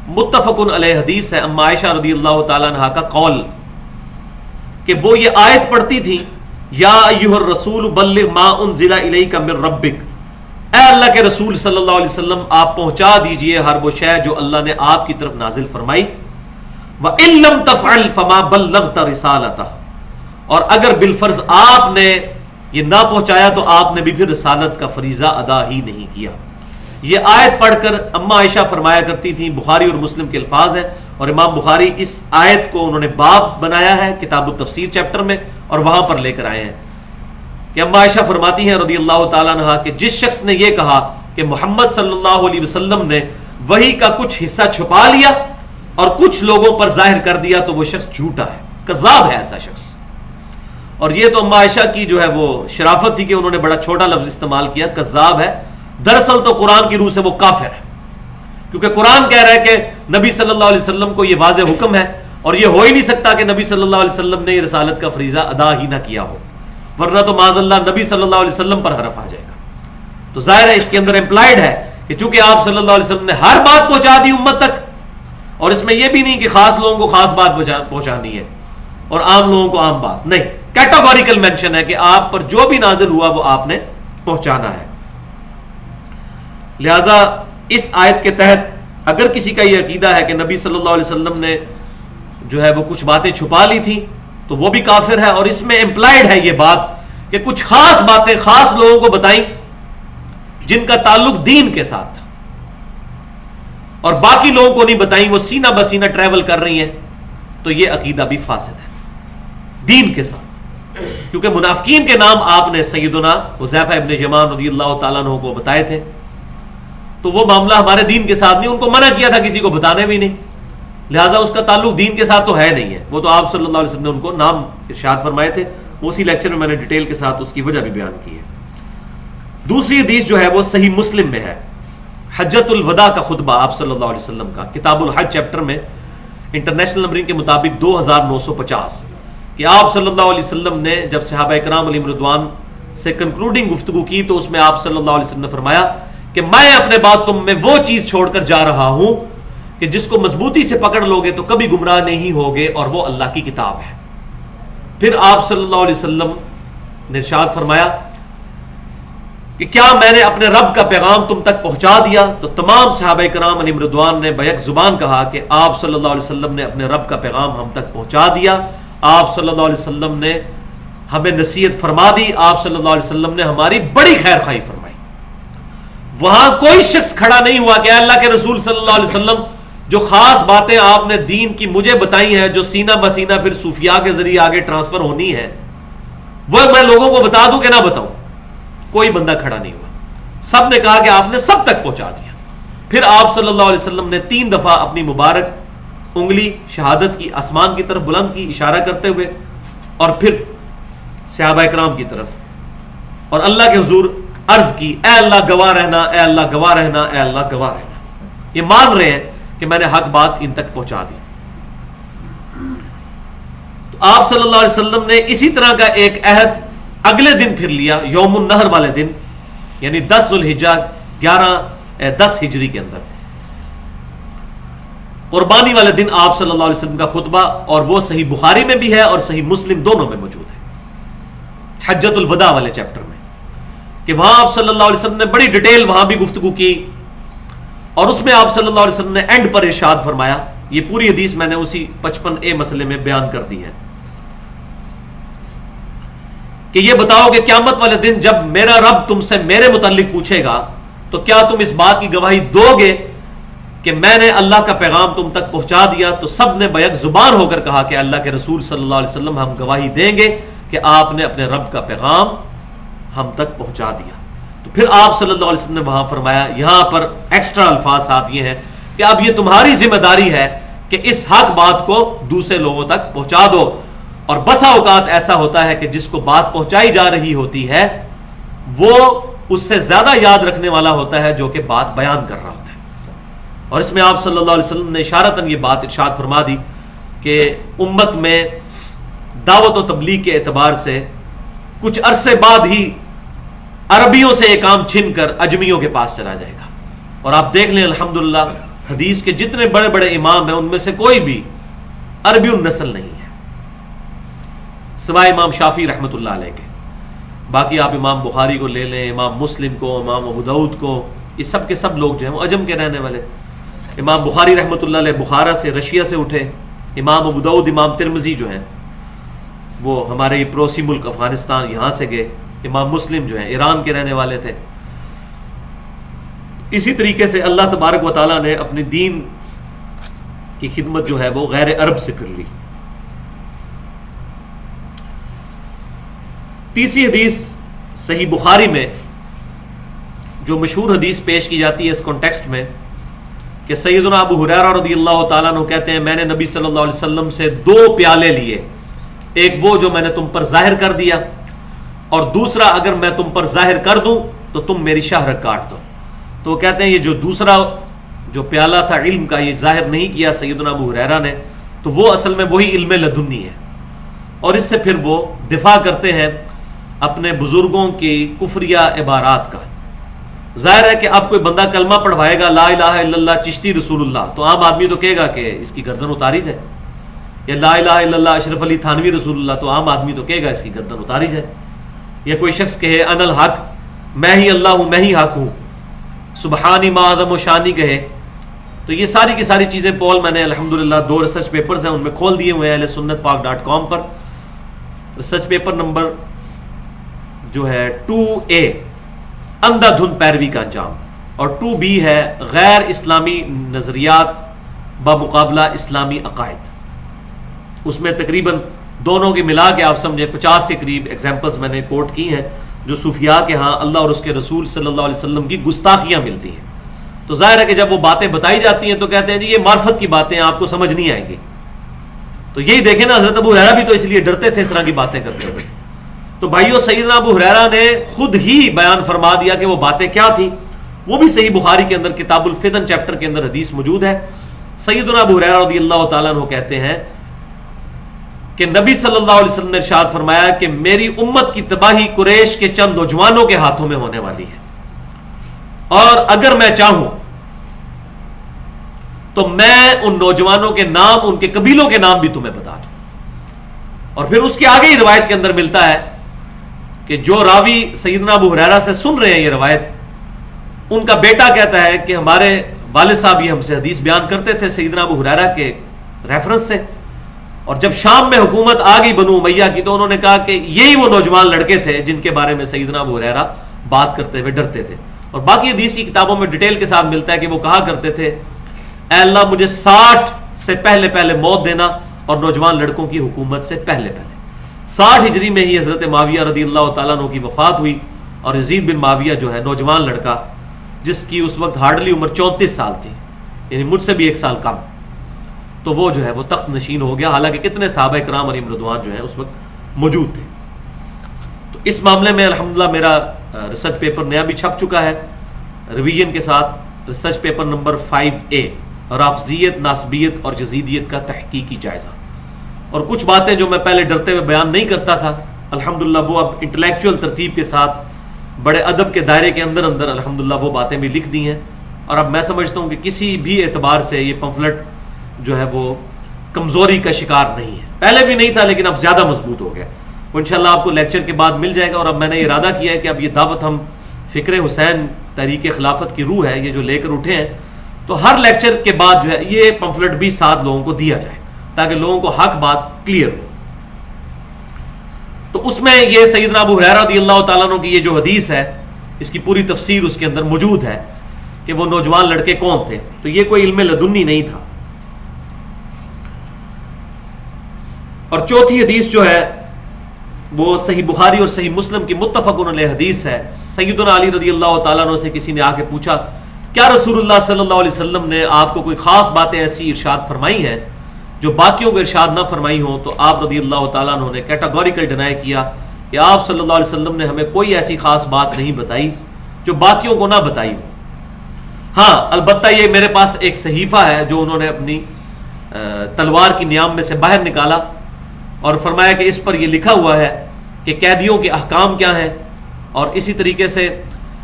متفقن علیہ حدیث ہے اما عائشہ رضی اللہ تعالیٰ عنہا کا قول کہ وہ یہ آیت پڑھتی تھی، یا ایھا الرسول بلغ ما انزل الیک من ربک، اے اللہ کے رسول صلی اللہ علیہ وسلم آپ پہنچا دیجئے ہر وہ شے جو اللہ نے آپ کی طرف نازل فرمائی. وَإِن لَّمْ تَفْعَلْ فَمَا بَلَّغْتَ رِسَالَتَهُ، اور اگر بالفرض آپ نے یہ نہ پہنچایا تو آپ نے بھی پھر رسالت کا فریضہ ادا ہی نہیں کیا. یہ آیت پڑھ کر اما عائشہ فرمایا کرتی تھیں، بخاری اور مسلم کے الفاظ ہیں، اور امام بخاری اس آیت کو انہوں نے باب بنایا ہے کتاب التفسیر چیپٹر میں اور وہاں پر لے کر آئے ہیں کہ اما عائشہ فرماتی ہیں رضی اللہ تعالیٰ عنہا کہ جس شخص نے یہ کہا کہ محمد صلی اللہ علیہ وسلم نے وحی کا کچھ حصہ چھپا لیا اور کچھ لوگوں پر ظاہر کر دیا تو وہ شخص جھوٹا ہے، کذاب ہے ایسا شخص. اور یہ تو اما عائشہ کی جو ہے وہ شرافت تھی کہ انہوں نے بڑا چھوٹا لفظ استعمال کیا، کذاب ہے. دراصل تو قرآن کی روح سے وہ کافر ہے، کیونکہ قرآن کہہ رہا ہے کہ نبی صلی اللہ علیہ وسلم کو یہ واضح حکم ہے اور یہ ہو ہی نہیں سکتا کہ نبی صلی اللہ علیہ وسلم نے یہ رسالت کا فریضہ ادا ہی نہ کیا ہو، ورنہ تو معاذ اللہ نبی صلی اللہ علیہ وسلم پر حرف آ جائے گا. تو ظاہر ہے اس کے اندر امپلائڈ ہے کہ چونکہ آپ صلی اللہ علیہ وسلم نے ہر بات پہنچا دی امت تک، اور اس میں یہ بھی نہیں کہ خاص لوگوں کو خاص بات پہنچانی ہے اور عام لوگوں کو عام بات نہیں، کیٹاگوریکل مینشن ہے کہ آپ پر جو بھی نازل ہوا وہ آپ نے پہنچانا ہے. لہذا اس آیت کے تحت اگر کسی کا یہ عقیدہ ہے کہ نبی صلی اللہ علیہ وسلم نے جو ہے وہ کچھ باتیں چھپا لی تھیں تو وہ بھی کافر ہے، اور اس میں امپلائڈ ہے یہ بات کہ کچھ خاص باتیں خاص لوگوں کو بتائیں جن کا تعلق دین کے ساتھ تھا اور باقی لوگوں کو نہیں بتائیں، وہ سینہ بسینہ ٹریول کر رہی ہیں تو یہ عقیدہ بھی فاسد ہے دین کے ساتھ. کیونکہ منافقین کے نام آپ نے سیدنا حذیفہ ابن یمان رضی اللہ تعالیٰ عنہ کو بتائے تھے, تو وہ معاملہ ہمارے دین کے ساتھ نہیں. ان کو منع کیا تھا کسی کو بتانے بھی نہیں, لہٰذا اس کا تعلق دین کے ساتھ تو ہے نہیں ہے. وہ تو آپ صلی اللہ علیہ وسلم نے ان کو نام ارشاد فرمائے تھے, اسی لیکچر میں نے ڈیٹیل کے ساتھ اس کی وجہ بھی بیان کی ہے. دوسری حدیث جو ہے وہ صحیح مسلم میں ہے, حجۃ الوداع کا خطبہ آپ صلی اللہ علیہ وسلم کا, کتاب الحج چیپٹر میں انٹرنیشنل نمبرنگ کے مطابق 2950, کہ آپ صلی اللہ علیہ وسلم نے جب صحابہ کرام علیہم رضوان سے کنکلوڈنگ گفتگو کی تو اس میں آپ صلی اللہ علیہ وسلم نے فرمایا کہ میں اپنے بعد تم میں وہ چیز چھوڑ کر جا رہا ہوں کہ جس کو مضبوطی سے پکڑ لوگے تو کبھی گمراہ نہیں ہوگے, اور وہ اللہ کی کتاب ہے. پھر آپ صلی اللہ علیہ وسلم نے ارشاد فرمایا کہ کیا میں نے اپنے رب کا پیغام تم تک پہنچا دیا؟ تو تمام صحابہ کرام علیہم رضوان نے بیک زبان کہا کہ آپ صلی اللہ علیہ وسلم نے اپنے رب کا پیغام ہم تک پہنچا دیا, آپ صلی اللہ علیہ وسلم نے ہمیں نصیحت فرما دی, آپ صلی اللہ علیہ وسلم نے ہماری بڑی خیر خواہی فرمائی. وہاں کوئی شخص کھڑا نہیں ہوا کہ اللہ کے رسول صلی اللہ علیہ وسلم جو خاص باتیں آپ نے دین کی مجھے بتائی ہیں, جو سینہ بسینہ پھر صوفیاء کے ذریعے آگے ٹرانسفر ہونی ہے, وہ میں لوگوں کو بتا دوں کہ نہ بتاؤں. کوئی بندہ کھڑا نہیں ہوا, سب نے کہا کہ آپ نے سب تک پہنچا دیا. پھر آپ صلی اللہ علیہ وسلم نے 3 دفعہ اپنی مبارک انگلی شہادت کی آسمان کی طرف بلند کی اشارہ کرتے ہوئے, اور پھر صحابہ کرام کی طرف, اور اللہ کے حضور عرض کی, اے اللہ گواہ رہنا, اے اللہ گواہ رہنا, اے اللہ گواہ رہنا. یہ مان رہے ہیں کہ میں نے حق بات ان تک پہنچا دی. تو آپ صلی اللہ علیہ وسلم نے اسی طرح کا ایک عہد اگلے دن پھر لیا, یوم النہر والے دن, یعنی 10 ذوالحجہ 10 ہجری کے اندر, قربانی والے دن آپ صلی اللہ علیہ وسلم کا خطبہ, اور وہ صحیح بخاری میں بھی ہے اور صحیح مسلم دونوں میں موجود ہے, حجۃ الوداع والے چیپٹر میں, کہ وہاں آپ صلی اللہ علیہ وسلم نے بڑی ڈیٹیل وہاں بھی گفتگو کی, اور اس میں آپ صلی اللہ علیہ وسلم نے اینڈ پر ارشاد فرمایا. یہ پوری حدیث میں نے اسی 55A مسئلے میں بیان کر دی ہے کہ یہ بتاؤ کہ قیامت والے دن جب میرا رب تم سے میرے متعلق پوچھے گا تو کیا تم اس بات کی گواہی دو گے کہ میں نے اللہ کا پیغام تم تک پہنچا دیا؟ تو سب نے بیک زبان ہو کر کہا کہ اللہ کے رسول صلی اللہ علیہ وسلم ہم گواہی دیں گے کہ آپ نے اپنے رب کا پیغام ہم تک پہنچا دیا. تو پھر آپ صلی اللہ علیہ وسلم نے وہاں فرمایا, یہاں پر ایکسٹرا الفاظ ساتھ یہ ہیں کہ اب یہ تمہاری ذمہ داری ہے کہ اس حق بات کو دوسرے لوگوں تک پہنچا دو. اور بسا اوقات ایسا ہوتا ہے کہ جس کو بات پہنچائی جا رہی ہوتی ہے وہ اس سے زیادہ یاد رکھنے والا ہوتا ہے جو کہ بات بیان کر رہا ہوتا ہے. اور اس میں آپ صلی اللہ علیہ وسلم نے اشارتاً یہ بات ارشاد فرما دی کہ امت میں دعوت و تبلیغ کے اعتبار سے کچھ عرصے بعد ہی عربیوں سے یہ کام چھن کر اجمیوں کے پاس چلا جائے گا. اور آپ دیکھ لیں الحمدللہ حدیث کے جتنے بڑے بڑے امام ہیں ان میں سے کوئی بھی عربی النسل نہیں ہے سوائے امام شافعی رحمۃ اللہ علیہ کے. باقی آپ امام بخاری کو لے لیں, امام مسلم کو, امام ابو داؤد کو, یہ سب کے سب لوگ جو ہیں وہ عجم کے رہنے والے. امام بخاری رحمۃ اللہ علیہ بخارا سے, رشیا سے اٹھے. امام ابو داؤد, امام ترمذی جو ہیں وہ ہمارے یہ پڑوسی ملک افغانستان یہاں سے گئے. امام مسلم جو ہیں ایران کے رہنے والے تھے. اسی طریقے سے اللہ تبارک و تعالیٰ نے اپنے دین کی خدمت جو ہے وہ غیر عرب سے پھر لی. تیسری حدیث صحیح بخاری میں جو مشہور حدیث پیش کی جاتی ہے اس کانٹیکسٹ میں کہ سیدنا ابو ہریرہ رضی اللہ تعالیٰ عنہ کہتے ہیں میں نے نبی صلی اللہ علیہ وسلم سے 2 پیالے لیے, ایک وہ جو میں نے تم پر ظاہر کر دیا, اور دوسرا اگر میں تم پر ظاہر کر دوں تو تم میری شہرت کاٹ دو. تو وہ کہتے ہیں یہ جو دوسرا جو پیالہ تھا علم کا, یہ ظاہر نہیں کیا سیدنا ابو ہریرہ نے, تو وہ اصل میں وہی علم لدنی ہے. اور اس سے پھر وہ دفاع کرتے ہیں اپنے بزرگوں کی کفریہ عبارات کا. ظاہر ہے کہ اب کوئی بندہ کلمہ پڑھوائے گا لا الہ الا اللہ چشتی رسول اللہ, تو عام آدمی تو کہے گا کہ اس کی گردن اتاری جائے, یا لا الہ الا اللہ اشرف علی تھانوی رسول اللہ, تو عام آدمی تو کہے گا اس کی گردن اتاری جائے. یا کوئی شخص کہے انا الحق, میں ہی اللہ ہوں, میں ہی حق ہوں, سبحانی ما اعظم و شانی کہے, تو یہ ساری کی ساری چیزیں پول میں نے الحمدللہ 2 ریسرچ پیپرز ہیں ان میں کھول دیے ہوئے ہیں اہل سنت پاک .com پر. ریسرچ پیپر نمبر جو ہے 2A اندھا دھند پیروی کا انجام, اور 2B ہے غیر اسلامی نظریات بمقابلہ اسلامی عقائد. اس میں تقریباً دونوں کے ملا کے آپ سمجھیں 50 کے قریب ایگزامپلس میں نے کوٹ کی ہیں جو صوفیاء کے ہاں اللہ اور اس کے رسول صلی اللہ علیہ وسلم کی گستاخیاں ملتی ہیں. تو ظاہر ہے کہ جب وہ باتیں بتائی جاتی ہیں تو کہتے ہیں جی یہ معرفت کی باتیں آپ کو سمجھ نہیں آئیں گی. تو یہی دیکھیں نا، حضرت ابو ہریرہ بھی تو اس لیے ڈرتے تھے اس طرح کی باتیں کرتے ہوئے. تو بھائیو سیدنا ابو ہریرہ نے خود ہی بیان فرما دیا کہ وہ باتیں کیا تھیں. وہ بھی صحیح بخاری کے اندر کتاب الفتن چیپٹر کے اندر حدیث موجود ہے. سیدنا ابو ہریرہ رضی اللہ تعالیٰ عنہ کہتے ہیں کہ نبی صلی اللہ علیہ وسلم نے ارشاد فرمایا کہ میری امت کی تباہی قریش کے چند نوجوانوں کے ہاتھوں میں ہونے والی ہے، اور اگر میں چاہوں تو میں ان نوجوانوں کے نام، ان کے قبیلوں کے نام بھی تمہیں بتا دوں. اور پھر اس کے آگے ہی روایت کے اندر ملتا ہے کہ جو راوی سیدنا ابو ہریرہ سے سن رہے ہیں یہ روایت، ان کا بیٹا کہتا ہے کہ ہمارے والد صاحب یہ ہم سے حدیث بیان کرتے تھے سیدنا ابو ہریرہ کے ریفرنس سے، اور جب شام میں حکومت آ گئی بنو امیہ کی تو انہوں نے کہا کہ یہی وہ نوجوان لڑکے تھے جن کے بارے میں سیدنا ابو ہریرہ بات کرتے ہوئے ڈرتے تھے. اور باقی حدیث کی کتابوں میں ڈیٹیل کے ساتھ ملتا ہے کہ وہ کہا کرتے تھے اے اللہ مجھے 60 سے پہلے پہلے موت دینا اور نوجوان لڑکوں کی حکومت سے پہلے پہلے. 60 ہجری میں ہی حضرت معاویہ رضی اللہ تعالیٰ عنہ کی وفات ہوئی، اور یزید بن معاویہ جو ہے نوجوان لڑکا جس کی اس وقت ہارڈلی عمر 34 سال تھی، یعنی مجھ سے بھی 1 سال کم، تو وہ جو ہے وہ تخت نشین ہو گیا. حالانکہ کتنے صحابہ کرام علیہم رضوان جو ہیں اس وقت موجود تھے. تو اس معاملے میں الحمدللہ میرا ریسرچ پیپر نیا بھی چھپ چکا ہے ریویژن کے ساتھ، ریسرچ پیپر نمبر 5A، رافضیت، ناسبیت اور جزیدیت کا تحقیقی جائزہ. اور کچھ باتیں جو میں پہلے ڈرتے ہوئے بیان نہیں کرتا تھا الحمدللہ وہ اب انٹلیکچوئل ترتیب کے ساتھ بڑے ادب کے دائرے کے اندر اندر الحمدللہ وہ باتیں بھی لکھ دی ہیں. اور اب میں سمجھتا ہوں کہ کسی بھی اعتبار سے یہ پمفلٹ جو ہے وہ کمزوری کا شکار نہیں ہے. پہلے بھی نہیں تھا لیکن اب زیادہ مضبوط ہو گیا. وہ انشاءاللہ آپ کو لیکچر کے بعد مل جائے گا. اور اب میں نے ارادہ کیا ہے کہ اب یہ دعوت ہم فکر حسین تحریک خلافت کی روح ہے یہ جو لے کر اٹھے ہیں، تو ہر لیکچر کے بعد جو ہے یہ پمفلٹ بھی ساتھ لوگوں کو دیا جائے تاکہ لوگوں کو حق بات کلیئر ہو. تو اس میں یہ سیدنا ابو ہریرہ رضی اللہ تعالیٰ عنہ کی یہ جو حدیث ہے اس کی پوری تفسیر اس کے اندر موجود ہے کہ وہ نوجوان لڑکے کون تھے. تو یہ کوئی علم لدنی نہیں تھا. اور چوتھی حدیث جو ہے وہ صحیح بخاری اور صحیح مسلم کی متفق علیہ حدیث ہے. سیدنا علی رضی اللہ تعالیٰ عنہ سے کسی نے آ کے پوچھا کیا رسول اللہ صلی اللہ علیہ وسلم نے آپ کو کوئی خاص باتیں ایسی ارشاد فرمائی ہیں جو باقیوں کو ارشاد نہ فرمائی ہوں؟ تو آپ رضی اللہ تعالیٰ عنہ نے کیٹاگوریکل ڈینائی کیا کہ آپ صلی اللہ علیہ وسلم نے ہمیں کوئی ایسی خاص بات نہیں بتائی جو باقیوں کو نہ بتائی ہو. ہاں البتہ یہ میرے پاس ایک صحیفہ ہے جو انہوں نے اپنی تلوار کی نیام میں سے باہر نکالا اور فرمایا کہ اس پر یہ لکھا ہوا ہے کہ قیدیوں کے احکام کیا ہیں، اور اسی طریقے سے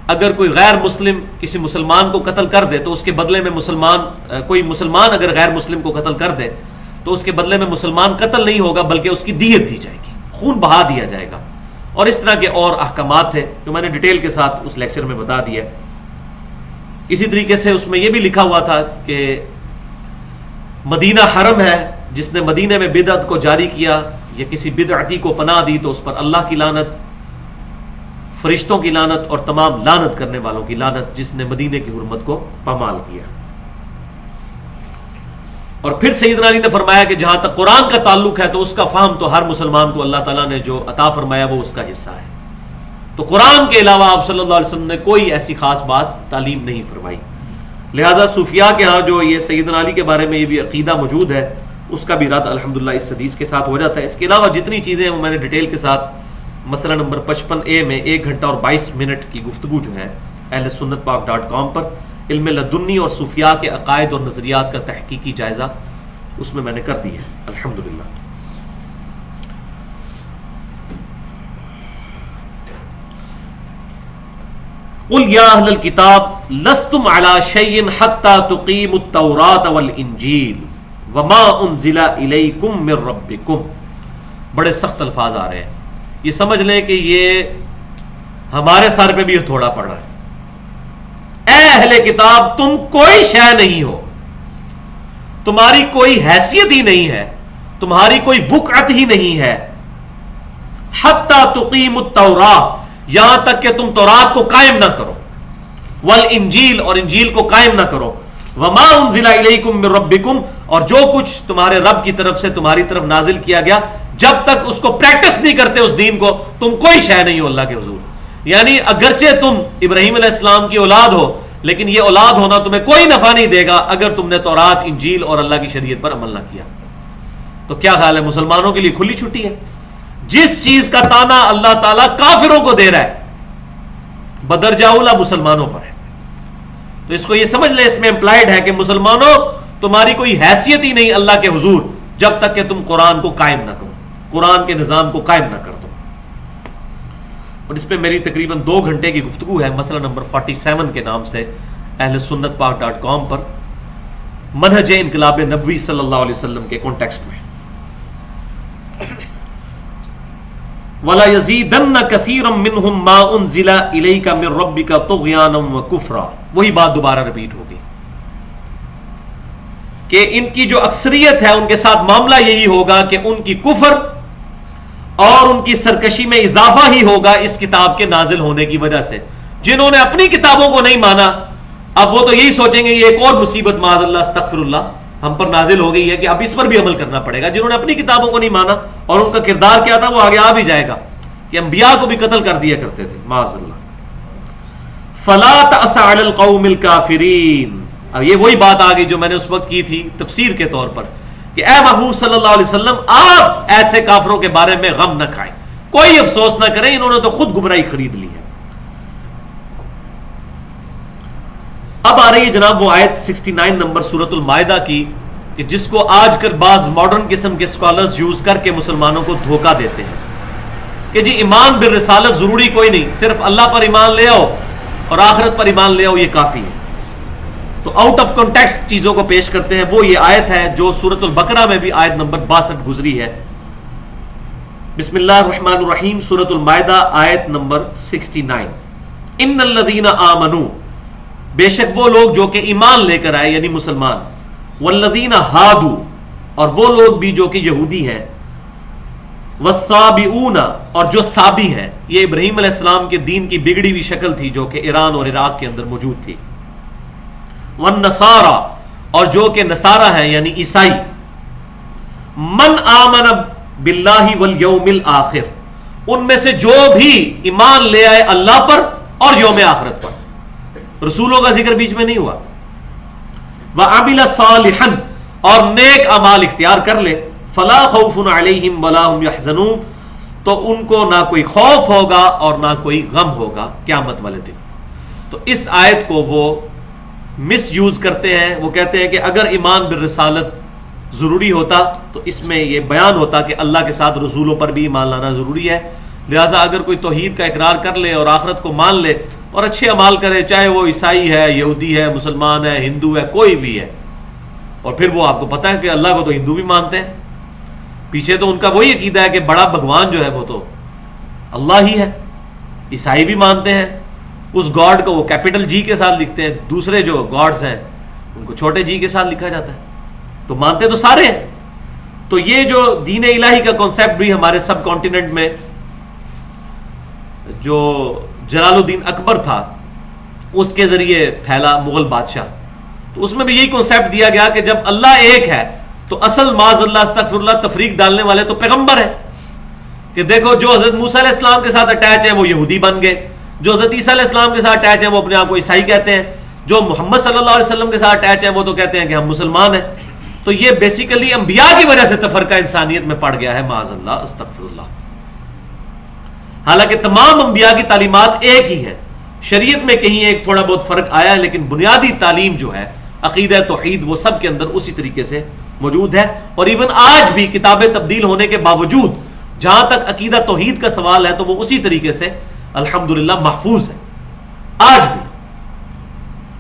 اگر کوئی غیر مسلم کسی مسلمان کو قتل کر دے تو اس کے بدلے میں کوئی مسلمان اگر غیر مسلم کو قتل کر دے تو اس کے بدلے میں مسلمان قتل نہیں ہوگا بلکہ اس کی دیت دی جائے گی، خون بہا دیا جائے گا. اور اس طرح کے اور احکامات تھے جو میں نے ڈیٹیل کے ساتھ اس لیکچر میں بتا دیا. اسی طریقے سے اس میں یہ بھی لکھا ہوا تھا کہ مدینہ حرم ہے، جس نے مدینہ میں بدعت کو جاری کیا یا کسی بدعتی کو پناہ دی تو اس پر اللہ کی لعنت، فرشتوں کی لعنت اور تمام لعنت کرنے والوں کی لعنت جس نے مدینہ کی حرمت کو پامال کیا. اور پھر سیدنا علی نے فرمایا کہ جہاں تک قرآن کا تعلق ہے تو اس کا فہم تو ہر مسلمان کو اللہ تعالیٰ نے جو عطا فرمایا وہ اس کا حصہ ہے. تو قرآن کے علاوہ آپ صلی اللہ علیہ وسلم نے کوئی ایسی خاص بات تعلیم نہیں فرمائی. لہٰذا صوفیاء کے ہاں جو یہ سیدنا علی کے بارے میں یہ بھی عقیدہ موجود ہے اس کا بھی رد الحمدللہ اس حدیث کے ساتھ ہو جاتا ہے. اس کے علاوہ جتنی چیزیں ہیں وہ میں نے ڈیٹیل کے ساتھ مسئلہ نمبر 55A میں 1 گھنٹہ اور 22 منٹ کی گفتگو جو ہے اہل سنت پاک .com پر علم لدنی اور صوفیاء کے عقائد اور نظریات کا تحقیقی جائزہ اس میں نے کر دی ہے الحمدللہ. قل یا اہل الکتاب لستم علی شیء حتی تقیموا التوراۃ والانجیل وما انزل الیکم من ربکم. بڑے سخت الفاظ آ رہے ہیں، یہ سمجھ لیں کہ یہ ہمارے سر پہ بھی تھوڑا پڑ رہا ہے. اے اہل کتاب تم کوئی شے نہیں ہو، تمہاری کوئی حیثیت ہی نہیں ہے، تمہاری کوئی وقعت ہی نہیں ہے. حتی تقیموا التوراۃ، یہاں تک کہ تم تورات کو قائم نہ کرو، والانجیل اور انجیل کو قائم نہ کرو، وما انزل الیکم من ربکم، اور جو کچھ تمہارے رب کی طرف سے تمہاری طرف نازل کیا گیا، جب تک اس کو پریکٹس نہیں کرتے اس دین کو، تم کوئی شے نہیں ہو اللہ کے حضور. یعنی اگرچہ تم ابراہیم علیہ السلام کی اولاد ہو، لیکن یہ اولاد ہونا تمہیں کوئی نفع نہیں دے گا اگر تم نے تورات، انجیل اور اللہ کی شریعت پر عمل نہ کیا. تو کیا خیال ہے، مسلمانوں کے لیے کھلی چھٹی ہے. جس چیز کا تانا اللہ تعالیٰ کافروں کو دے رہا ہے، بدرجہ اولا مسلمانوں پر ہے. تو اس کو یہ سمجھ لیں، اس میں امپلائڈ ہے کہ مسلمانوں تمہاری کوئی حیثیت ہی نہیں اللہ کے حضور جب تک کہ تم قرآن کو قائم نہ کرو، قرآن کے نظام کو قائم نہ کر دو. اور اس پہ میری تقریباً 2 گھنٹے کی گفتگو ہے، مسئلہ نمبر 47 کے نام سے اہل سنت پاک .com پر، منہج انقلاب نبوی صلی اللہ علیہ وسلم کے کانٹیکسٹ میں. وَلَا يَزِيدَنَّ كَثِيرًا مِّنْهُمْ مَا أُنزِلَ إِلَيْكَ مِن رَّبِّكَ طُغْيَانًا وَكُفْرًا. وہی بات دوبارہ ریپیٹ ہوگی کہ ان کی جو اکثریت ہے ان کے ساتھ معاملہ یہی ہوگا کہ ان کی کفر اور ان کی سرکشی میں اضافہ ہی ہوگا اس کتاب کے نازل ہونے کی وجہ سے. جنہوں نے اپنی کتابوں کو نہیں مانا، اب وہ تو یہی سوچیں گے یہ ایک اور مصیبت معاذ اللہ استغفر اللہ ہم پر نازل ہو گئی ہے کہ اب اس پر بھی عمل کرنا پڑے گا. جنہوں نے اپنی کتابوں کو نہیں مانا اور ان کا کردار کیا تھا وہ آگے آ بھی جائے گا کہ انبیاء کو بھی قتل کر دیا کرتے تھے معاذ اللہ. فلا تأس علی القوم الکافرین. اب یہ وہی بات آ گئی جو میں نے اس وقت کی تھی تفسیر کے طور پر کہ اے محبوب صلی اللہ علیہ وسلم آپ ایسے کافروں کے بارے میں غم نہ کھائیں، کوئی افسوس نہ کریں، انہوں نے تو خود گمراہی خرید لی ہے. اب آ رہی ہے جناب وہ آیت 69 نمبر سورۃ المائدہ کی کہ جس کو آج کل بعض ماڈرن قسم کے اسکالرز یوز کر کے مسلمانوں کو دھوکہ دیتے ہیں کہ جی ایمان بالرسالت ضروری کوئی نہیں، صرف اللہ پر ایمان لے آؤ اور آخرت پر ایمان لے آؤ یہ کافی ہے. تو آؤٹ آف کانٹیکسٹ چیزوں کو پیش کرتے ہیں. وہ یہ آیت ہے جو سورۃ البقرہ میں بھی آیت نمبر 62 گزری ہے. بسم اللہ الرحمن الرحیم، سورۃ المائدہ آیت نمبر 69. ان الذین آمنوا، بے شک وہ لوگ جو کہ ایمان لے کر آئے یعنی مسلمان، والذین ہادو، اور وہ لوگ بھی جو کہ یہودی ہیں، والصابئون، اور جو صابی ہیں، یہ ابراہیم علیہ السلام کے دین کی بگڑی ہوئی شکل تھی جو کہ ایران اور عراق کے اندر موجود تھی، والنصارى، اور جو کہ نصارہ ہیں یعنی عیسائی، من آمن باللہ والیوم الآخر، ان میں سے جو بھی ایمان لے آئے اللہ پر اور یوم آخرت پر. رسولوں کا ذکر بیچ میں نہیں ہوا. وعمل صالحا، اور نیک اعمال اختیار کر لے، فلا خوف علیہم ولا هم يحزنون، تو ان کو نہ کوئی خوف ہوگا اور نہ کوئی غم ہوگا قیامت والے دن. تو اس آیت کو وہ مس یوز کرتے ہیں. وہ کہتے ہیں کہ اگر ایمان بالرسالت ضروری ہوتا تو اس میں یہ بیان ہوتا کہ اللہ کے ساتھ رسولوں پر بھی ایمان لانا ضروری ہے، لہٰذا اگر کوئی توحید کا اقرار کر لے اور آخرت کو مان لے اور اچھے اعمال کرے، چاہے وہ عیسائی ہے، یہودی ہے، مسلمان ہے، ہندو ہے، کوئی بھی ہے، اور پھر وہ آپ کو پتہ ہے کہ اللہ کو تو ہندو بھی مانتے ہیں، پیچھے تو ان کا وہی عقیدہ ہے کہ بڑا بھگوان جو ہے وہ تو اللہ ہی ہے. عیسائی بھی مانتے ہیں اس گاڈ کو وہ کیپٹل جی کے ساتھ لکھتے ہیں، دوسرے جو گاڈز ہیں ان کو چھوٹے جی کے ساتھ لکھا جاتا ہے، تو مانتے تو سارے ہیں. تو یہ جو دین الہی کا کانسیپٹ بھی ہمارے سب کانٹیننٹ میں جو جلال الدین اکبر تھا اس کے ذریعے پھیلا، مغل بادشاہ، تو اس میں بھی یہی کانسیپٹ دیا گیا کہ جب اللہ ایک ہے تو اصل معاذ اللہ استغفر اللہ تفریق ڈالنے والے تو پیغمبر ہیں. کہ دیکھو جو حضرت موسیٰ علیہ السلام کے ساتھ اٹیچ ہیں وہ یہودی بن گئے، جو حضرت عیسیٰ علیہ السلام کے ساتھ اٹیچ ہیں وہ اپنے آپ کو عیسائی کہتے ہیں، جو محمد صلی اللہ علیہ وسلم کے ساتھ اٹیچ ہیں وہ تو کہتے ہیں کہ ہم مسلمان ہیں. تو یہ بیسیکلی انبیاء کی وجہ سے تفرقہ انسانیت میں پڑ گیا ہے معاذ اللہ استغفر اللہ. حالانکہ تمام انبیاء کی تعلیمات ایک ہی ہے، شریعت میں کہیں ایک تھوڑا بہت فرق آیا ہے، لیکن بنیادی تعلیم جو ہے عقیدہ توحید وہ سب کے اندر اسی طریقے سے موجود ہے. اور ایون آج بھی کتابیں تبدیل ہونے کے باوجود جہاں تک عقیدہ توحید کا سوال ہے تو وہ اسی طریقے سے الحمدللہ محفوظ ہے آج بھی.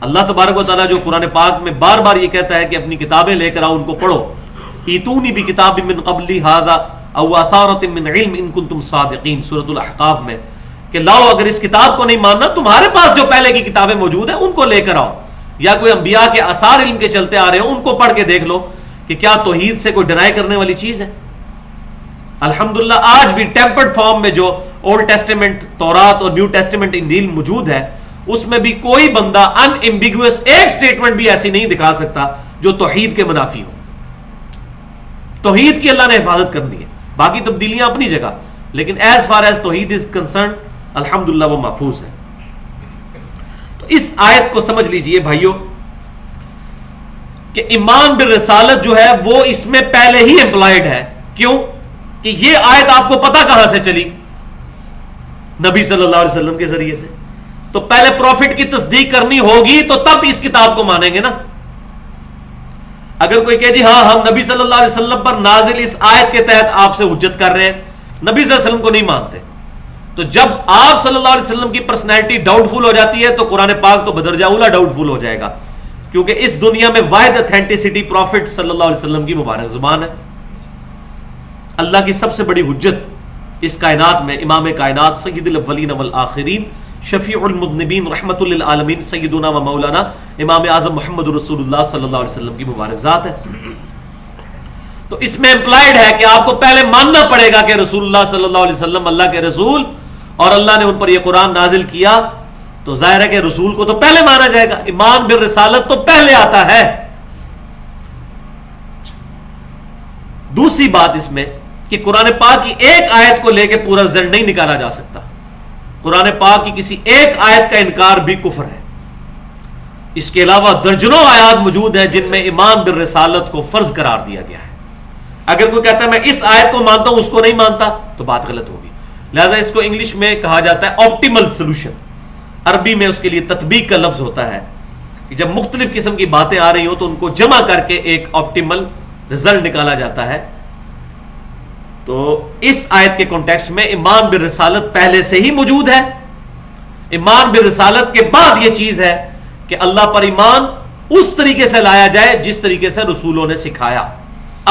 اللہ تبارک و تعالیٰ جو قرآن پاک میں بار بار یہ کہتا ہے کہ اپنی کتابیں لے کر آؤ، ان کو پڑھو، ایتونی بکتاب من قبلی ھذا او اثارۃ من علم ان کنتم صادقین، سورۃ الاحقاف میں، کہ لاؤ اگر اس کتاب کو نہیں ماننا تمہارے پاس جو پہلے کی کتابیں موجود ہیں ان کو لے کر آؤ، یا کوئی انبیاء کے آثار علم کے چلتے آ رہے ہوں ان کو پڑھ کے دیکھ لو کہ کیا توحید سے کوئی ڈینائی کرنے والی چیز ہے. الحمدللہ آج بھی ٹیمپرڈ فارم میں جو اولڈ ٹیسٹیمنٹ تورات اور نیو ٹیسٹیمنٹ انجیل موجود ہے اس میں بھی کوئی بندہ ان ایمبیگوس ایک سٹیٹمنٹ بھی ایسی نہیں دکھا سکتا جو توحید کے منافی ہو. توحید کی اللہ نے حفاظت کرنی ہے، باقی تبدیلیاں اپنی جگہ، لیکن ایز فار ایز توحید از کنسرن الحمدللہ وہ محفوظ ہے. تو اس آیت کو سمجھ لیجئے بھائیو کہ ایمان بالرسالت جو ہے وہ اس میں پہلے ہی امپلائڈ ہے. کیوں؟ کہ یہ آیت آپ کو پتا کہاں سے چلی؟ نبی صلی اللہ علیہ وسلم کے ذریعے سے. تو پہلے پروفٹ کی تصدیق کرنی ہوگی تو تب اس کتاب کو مانیں گے نا. اگر کوئی کہے جی ہاں ہم نبی صلی اللہ علیہ وسلم پر نازل اس آیت کے تحت آپ سے حجت کر رہے ہیں، نبی صلی اللہ علیہ وسلم کو نہیں مانتے، تو جب آپ صلی اللہ علیہ وسلم کی پرسنالٹی ڈاؤٹ فل ہو جاتی ہے تو قرآن پاک تو بدرجہ اولا ڈاؤٹ فل ہو جائے گا، کیونکہ اس دنیا میں واحد اتھینٹسٹی پروفٹ صلی اللہ علیہ وسلم کی مبارک زبان ہے. اللہ کی سب سے بڑی حجت اس کائنات میں امام کائنات سید الاولین والآخرین شفیع المذنبین رحمت للعالمین سیدنا و مولانا امام اعظم محمد رسول اللہ صلی اللہ علیہ وسلم کی مبارک ذات ہے. تو اس میں امپلائڈ ہے کہ آپ کو پہلے ماننا پڑے گا کہ رسول اللہ صلی اللہ علیہ وسلم اللہ کے رسول اور اللہ نے ان پر یہ قرآن نازل کیا، تو ظاہر ہے کہ رسول کو تو پہلے مانا جائے گا. ایمان بالرسالت تو پہلے آتا ہے. دوسری بات اس میں کہ قرآن پاک کی ایک آیت کو لے کے پورا رزلٹ نہیں نکالا جا سکتا. قرآن پاک کی کسی ایک آیت کا انکار بھی کفر ہے. اس کے علاوہ درجنوں آیات موجود ہیں جن میں ایمان بالرسالت کو فرض قرار دیا گیا ہے. اگر کوئی کہتا ہے میں اس آیت کو مانتا ہوں اس کو نہیں مانتا تو بات غلط ہوگی. لہذا اس کو انگلش میں کہا جاتا ہے آپٹیمل سولوشن. عربی میں اس کے لیے تطبیق کا لفظ ہوتا ہے کہ جب مختلف قسم کی باتیں آ رہی ہوں تو ان کو جمع کر کے ایک آپٹیمل رزلٹ نکالا جاتا ہے. تو اس آیت کے کانٹیکسٹ میں ایمان بالرسالت پہلے سے ہی موجود ہے. ایمان بالرسالت کے بعد یہ چیز ہے کہ اللہ پر ایمان اس طریقے سے لایا جائے جس طریقے سے رسولوں نے سکھایا،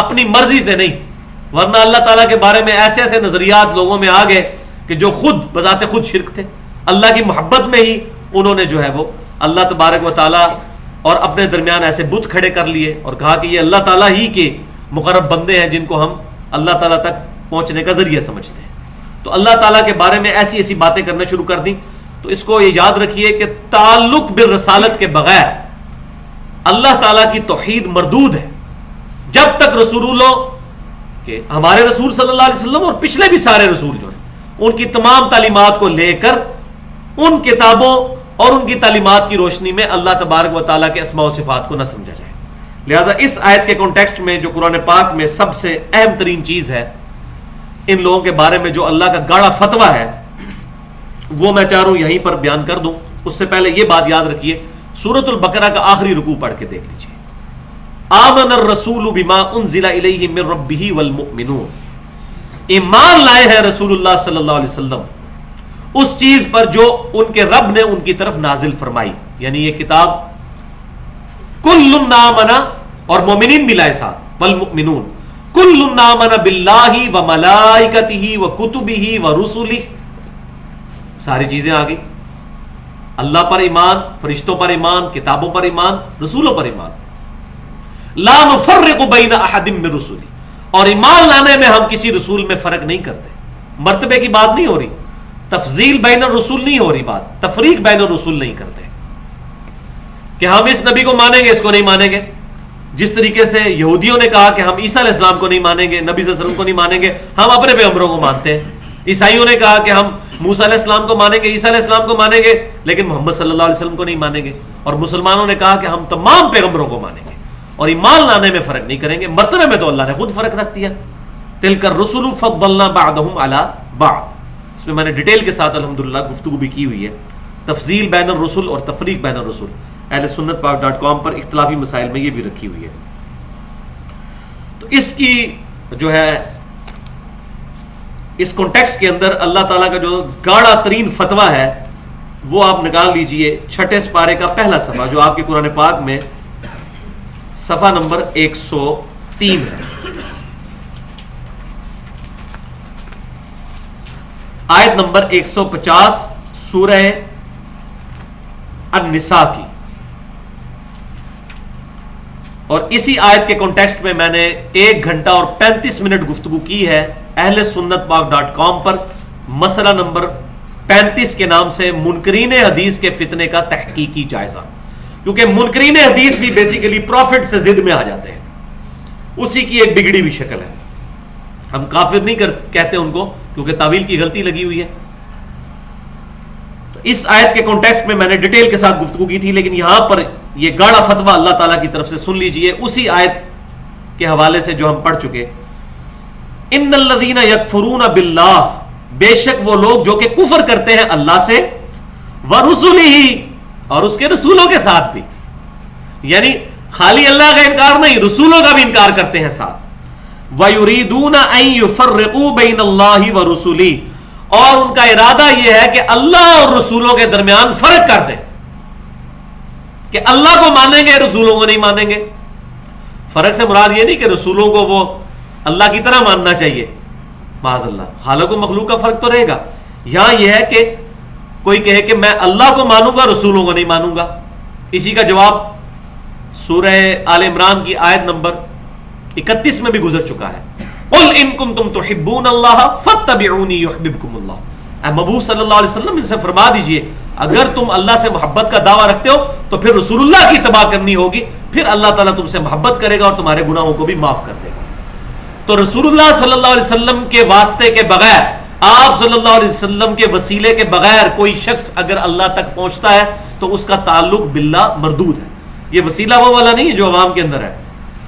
اپنی مرضی سے نہیں. ورنہ اللہ تعالیٰ کے بارے میں ایسے ایسے نظریات لوگوں میں آ گئے کہ جو خود بذات خود شرک تھے. اللہ کی محبت میں ہی انہوں نے جو ہے وہ اللہ تبارک و تعالیٰ اور اپنے درمیان ایسے بت کھڑے کر لیے اور کہا کہ یہ اللہ تعالیٰ ہی کے مقرب بندے ہیں جن کو ہم اللہ تعالیٰ تک پہنچنے کا ذریعہ سمجھتے ہیں. تو اللہ تعالیٰ کے بارے میں ایسی ایسی باتیں کرنا شروع کر دیں. تو اس کو یہ یاد رکھیے کہ تعلق بالرسالت کے بغیر اللہ تعالیٰ کی توحید مردود ہے. جب تک رسولوں کہ ہمارے رسول صلی اللہ علیہ وسلم اور پچھلے بھی سارے رسول جو ہیں ان کی تمام تعلیمات کو لے کر ان کتابوں اور ان کی تعلیمات کی روشنی میں اللہ تبارک و تعالیٰ کے اسماء و صفات کو نہ سمجھا جائے. لہٰذا اس آیت کے کانٹیکسٹ میں جو قرآن پاک میں سب سے اہم ترین چیز ہے ان لوگوں کے بارے میں جو اللہ کا گاڑا فتویٰ ہے وہ میں چاہ رہا ہوں یہیں پر بیان کر دوں. اس سے پہلے یہ بات یاد رکھیے سورۃ البقرہ کا آخری رکوع پڑھ کے دیکھ لیجیے. آمن الرسول بما انزل الیہ من ربہ والمؤمنون. ایمان لائے ہیں رسول اللہ صلی اللہ علیہ وسلم اس چیز پر جو ان کے رب نے ان کی طرف نازل فرمائی، یعنی یہ کتاب. کل آمن اور مومنین بھی لائے ساتھ والمؤمنون کل آمن باللہ وملائکتہ وکتبہ ورسلہ. ساری چیزیں آ گئی. اللہ پر ایمان، فرشتوں پر ایمان، کتابوں پر ایمان، رسولوں پر ایمان. لا نفرق بین احد من رسلہ. اور ایمان لانے میں ہم کسی رسول میں فرق نہیں کرتے. مرتبے کی بات نہیں ہو رہی، تفضیل بین الرسول نہیں ہو رہی، بات تفریق بین الرسول نہیں کرتے کہ ہم اس نبی کو مانیں گے اس کو نہیں مانیں گے. جس طریقے سے یہودیوں نے کہا کہ ہم عیسیٰ علیہ السلام کو نہیں مانیں گے، نبی صلی اللہ علیہ وسلم کو نہیں مانیں گے، ہم اپنے پیغمبروں کو مانتے ہیں. عیسائیوں نے کہا کہ ہم موسیٰ علیہ السلام کو مانیں گے، عیسیٰ علیہ السلام کو مانیں گے، لیکن محمد صلی اللہ علیہ وسلم کو نہیں مانیں گے. اور مسلمانوں نے کہا کہ ہم تمام پیغمبروں کو مانیں گے اور ایمان لانے میں فرق نہیں کریں گے. مرتبے میں تو اللہ نے خود فرق رکھ دیا. تلک الرسل فضلنا بعضهم علی بعض. اس میں نے ڈیٹیل کے ساتھ الحمدللہ گفتگو بھی کی ہوئی ہے. تفضیل بین الرسل اور تفریق بین الرسل اہل سنت پاک.com پر اختلافی مسائل میں یہ بھی رکھی ہوئی ہے. تو اس کی جو ہے اس کانٹیکسٹ کے اندر اللہ تعالیٰ کا جو گاڑا ترین فتویٰ ہے وہ آپ نکال لیجئے 6 سپارے کا پہلا صفحہ جو آپ کے قرآن پاک میں صفحہ نمبر 103 ہے. آیت نمبر 150 سورہ النساء کی. اور اسی آیت کے کانٹیکسٹ میں میں نے 1 گھنٹہ اور 35 منٹ گفتگو کی ہے اہل سنت پاک.com پر مسئلہ نمبر 35 کے نام سے منکرین حدیث کے فتنے کا تحقیقی جائزہ، کیونکہ منکرین حدیث بھی بیسیکلی پروفٹ سے ضد میں آ جاتے ہیں، اسی کی ایک بگڑی ہوئی شکل ہے. ہم کافر نہیں کہتے ان کو، کیونکہ تعویل کی غلطی لگی ہوئی ہے. تو اس آیت کے کانٹیکسٹ میں میں نے ڈیٹیل کے ساتھ گفتگو کی تھی، لیکن یہاں پر یہ گاڑا فتویٰ اللہ تعالیٰ کی طرف سے سن لیجئے اسی آیت کے حوالے سے جو ہم پڑھ چکے. ان الذین یکفرون باللہ، بے شک وہ لوگ جو کہ کفر کرتے ہیں اللہ سے، ورسلہ، اور اس کے رسولوں کے ساتھ بھی، یعنی خالی اللہ کا انکار نہیں، رسولوں کا بھی انکار کرتے ہیں ساتھ. وَيُرِيدُونَ أَن يُفَرِّقُوا بَيْنَ اللَّهِ وَرُسُلِهِ، اور ان کا ارادہ یہ ہے کہ اللہ اور رسولوں کے درمیان فرق کر دیں، کہ اللہ کو مانیں گے رسولوں کو نہیں مانیں گے. فرق سے مراد یہ نہیں کہ رسولوں کو وہ اللہ کی طرح ماننا چاہیے، معاذ اللہ، خالق و مخلوق کا فرق تو رہے گا. یہاں یہ ہے کہ کوئی کہے کہ میں اللہ کو مانوں گا رسولوں کو نہیں مانوں گا. اسی کا جواب سورہ آل عمران کی آیت نمبر 31 میں بھی گزر چکا ہے. قُلْ إِن كُنْتُمْ تُحِبُّونَ اللَّهَ فَاتَّبِعُونِي يُحْبِبْكُمُ اللَّهُ، اے محبوب صلی اللہ علیہ وسلم ان سے فرما دیجئے اگر تم اللہ سے محبت کا دعویٰ رکھتے ہو تو پھر رسول اللہ کی اتباع کرنی ہوگی، پھر اللہ تعالیٰ تم سے محبت کرے گا اور تمہارے گناہوں کو بھی معاف کر دے گا. تو رسول اللہ صلی اللہ علیہ وسلم کے واسطے کے بغیر، آپ صلی اللہ علیہ وسلم کے وسیلے کے بغیر کوئی شخص اگر اللہ تک پہنچتا ہے تو اس کا تعلق باللہ مردود ہے. یہ وسیلہ وہ والا نہیں ہے جو عوام کے اندر ہے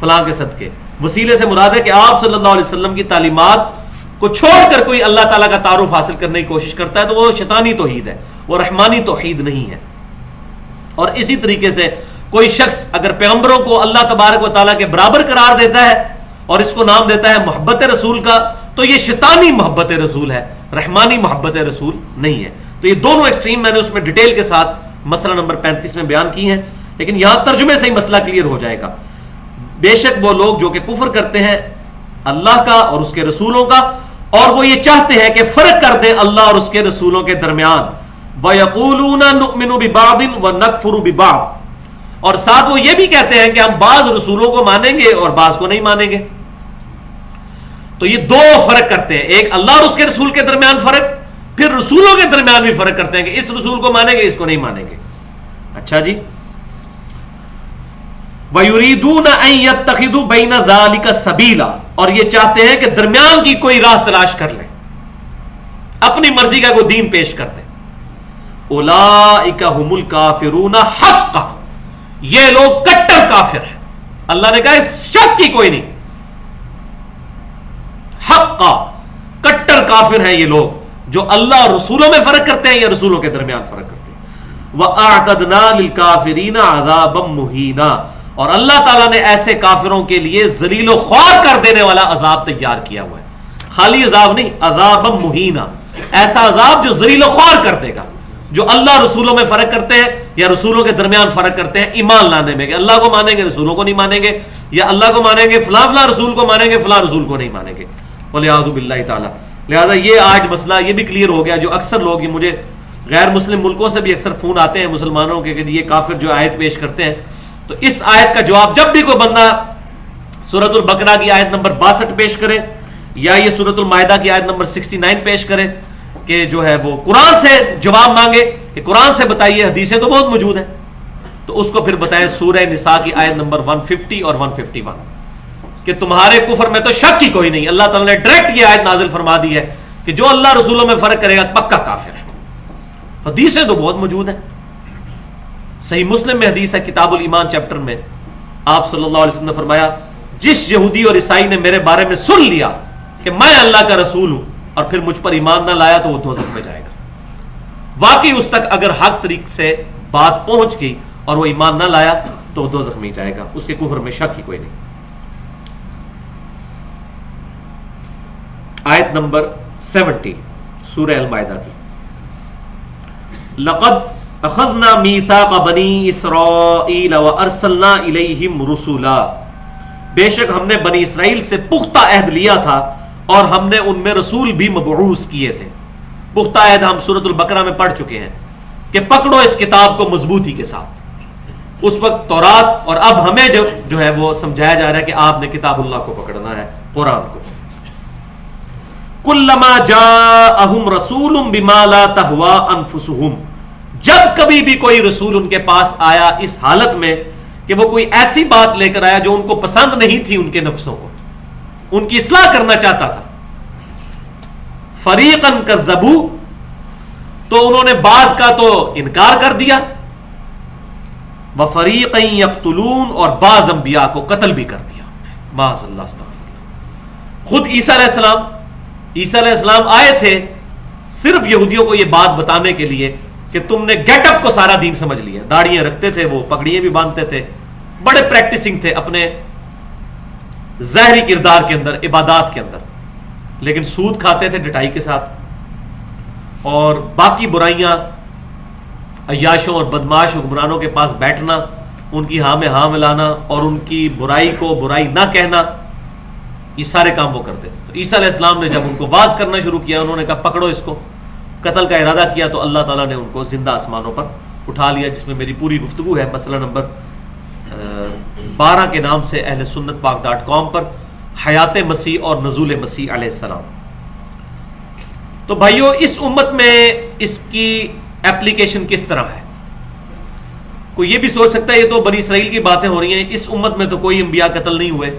فلاں کے صدقے. وسیلے سے مراد ہے کہ آپ صلی اللہ علیہ وسلم کی تعلیمات کو چھوڑ کر کوئی اللہ تعالیٰ کا تعارف حاصل کرنے کی کوشش کرتا ہے تو وہ شیطانی توحید ہے، وہ رحمانی توحید نہیں ہے. اور اسی طریقے سے کوئی شخص اگر پیغمبروں کو اللہ تبارک و تعالیٰ کے برابر قرار دیتا ہے اور اس کو نام دیتا ہے محبت رسول کا، تو یہ شیطانی محبت رسول ہے، رحمانی محبت رسول نہیں ہے. تو یہ دونوں ایکسٹریم میں نے اس میں ڈیٹیل کے ساتھ مسئلہ نمبر 35 میں بیان کی ہیں، لیکن یہاں ترجمے سے ہی مسئلہ کلیئر ہو جائے گا. بے شک وہ لوگ جو کہ کفر کرتے ہیں اللہ کا اور اس کے رسولوں کا، اور وہ یہ چاہتے ہیں کہ فرق کر دیں اللہ اور اس کے رسولوں کے درمیان. وَيَقُولُونَ نُؤْمِنُ بِبَعْضٍ وَنَكْفُرُ بِبَعْضٍ، اور ساتھ وہ یہ بھی کہتے ہیں کہ ہم بعض رسولوں کو مانیں گے اور بعض کو نہیں مانیں گے. تو یہ دو فرق کرتے ہیں، ایک اللہ اور اس کے رسول کے درمیان فرق، پھر رسولوں کے درمیان بھی فرق کرتے ہیں کہ اس رسول کو مانیں گے اس کو نہیں مانیں گے. اچھا جی. وَيُرِيدُونَ أَن يَتَّخِذُوا بَيْنَ ذَلِكَ سَبِيلًا، اور یہ چاہتے ہیں کہ درمیان کی کوئی راہ تلاش کر لیں، اپنی مرضی کا کوئی دین پیش کر دیں. اولئک هم الکافرون حقا، یہ لوگ کٹر کافر ہیں. اللہ نے کہا شک کی کوئی نہیں، حقا کٹر کافر ہیں یہ لوگ جو اللہ اور رسولوں میں فرق کرتے ہیں یا رسولوں کے درمیان فرق کرتے ہیں. وَأَعْتَدْنَا لِلْكَافِرِينَ عَذَابًا مُهِينًا، اور اللہ تعالیٰ نے ایسے کافروں کے لیے ذلیل و خوار کر دینے والا عذاب تیار کیا ہوا ہے. خالی عذاب نہیں، عذابًا مُهِينًا، ایسا عذاب جو ذلیل و خوار کر دے گا جو اللہ رسولوں میں فرق کرتے ہیں یا رسولوں کے درمیان فرق کرتے ہیں ایمان لانے میں، کہ اللہ کو مانیں گے رسولوں کو نہیں مانیں گے، یا اللہ کو مانیں گے فلاں فلاں رسول کو مانیں گے فلاں رسول کو نہیں مانیں گے. وَلِعَاذُ بِاللَّهِ تعالیٰ. لہٰذا یہ آج مسئلہ یہ بھی کلیئر ہو گیا. جو اکثر لوگ، یہ مجھے غیر مسلم ملکوں سے بھی اکثر فون آتے ہیں مسلمانوں کے کہ یہ کافر جو آیت پیش کرتے ہیں، تو اس آیت کا جواب جب بھی کوئی بندہ سورۃ البقرہ کی آیت نمبر 62 پیش کرے یا یہ سورۃ المائدہ کی آیت نمبر 69 پیش کرے کہ جو ہے وہ قرآن سے جواب مانگے کہ قرآن سے بتائیے، حدیثیں تو بہت موجود ہیں، تو اس کو پھر بتائیں سورہ نساء کی آیت نمبر 150 اور 151 کہ تمہارے کفر میں تو شک ہی کوئی نہیں. اللہ تعالیٰ نے ڈائریکٹ یہ آیت نازل فرما دی ہے کہ جو اللہ رسولوں میں فرق کرے گا پکا کافر ہے. حدیثیں تو بہت موجود ہیں. صحیح مسلم میں حدیث ہے کتاب الایمان چیپٹر میں، آپ صلی اللہ علیہ وسلم نے فرمایا جس یہودی اور عیسائی نے میرے بارے میں سن لیا کہ میں اللہ کا رسول ہوں اور پھر مجھ پر ایمان نہ لایا تو وہ دوزخ میں جائے گا. واقعی اس تک اگر حق طریق سے بات پہنچ گئی اور وہ ایمان نہ لایا تو وہ دوزخ میں جائے گا، اس کے کفر میں شک ہی کوئی نہیں. آیت نمبر 70 سورہ المائدہ کی. لقد اخذنا میثاق بنی اسرائیل وارسلنا الیہم رسولا، بے شک ہم نے بنی اسرائیل سے پختہ عہد لیا تھا اور ہم نے ان میں رسول بھی مبعوث کیے تھے. پختہ عہد ہم سورۃ البقرہ میں پڑھ چکے ہیں کہ پکڑو اس کتاب کو مضبوطی کے ساتھ. اس وقت تورات، اور اب ہمیں جو ہے وہ سمجھایا جا رہا ہے کہ آپ نے کتاب اللہ کو پکڑنا ہے، قرآن کو. کلما جاءہم رسول بما لا تہوا انفسہم، جب کبھی بھی کوئی رسول ان کے پاس آیا اس حالت میں کہ وہ کوئی ایسی بات لے کر آیا جو ان کو پسند نہیں تھی، ان کے نفسوں کو، ان کی اصلاح کرنا چاہتا تھا، فریقاً کذبوا، تو انہوں نے بعض کا تو انکار کر دیا، وفریقاً یقتلون، اور بعض انبیاء کو قتل بھی کر دیا، معاذ اللہ استغفر اللہ۔ خود عیسیٰ علیہ السلام آئے تھے صرف یہودیوں کو یہ بات بتانے کے لیے کہ تم نے گیٹ اپ کو سارا دین سمجھ لیا، داڑیاں رکھتے تھے، وہ پگڑیاں بھی باندھتے تھے، بڑے پریکٹسنگ تھے اپنے ظاہری کردار کے اندر، عبادات کے اندر، لیکن سود کھاتے تھے ڈٹائی کے ساتھ، اور باقی برائیاں، عیاشوں اور بدماش حکمرانوں کے پاس بیٹھنا، ان کی ہاں میں ہاں ملانا اور ان کی برائی کو برائی نہ کہنا، یہ سارے کام وہ کرتے تھے۔ تو عیسیٰ علیہ السلام نے جب ان کو واز کرنا شروع کیا، انہوں نے کہا پکڑو اس کو، قتل کا ارادہ کیا، تو اللہ تعالیٰ نے ان کو زندہ آسمانوں پر اٹھا لیا، جس میں میری پوری گفتگو ہے، مسئلہ نمبر 12 کے نام سے اہل سنت پاک.com پر، حیات مسیح اور نزول مسیح علیہ السلام۔ تو بھائیو، اس امت میں اس کی ایپلیکیشن کس طرح ہے؟ کوئی یہ بھی سوچ سکتا ہے یہ تو بنی اسرائیل کی باتیں ہو رہی ہیں، اس امت میں تو کوئی انبیاء قتل نہیں ہوئے،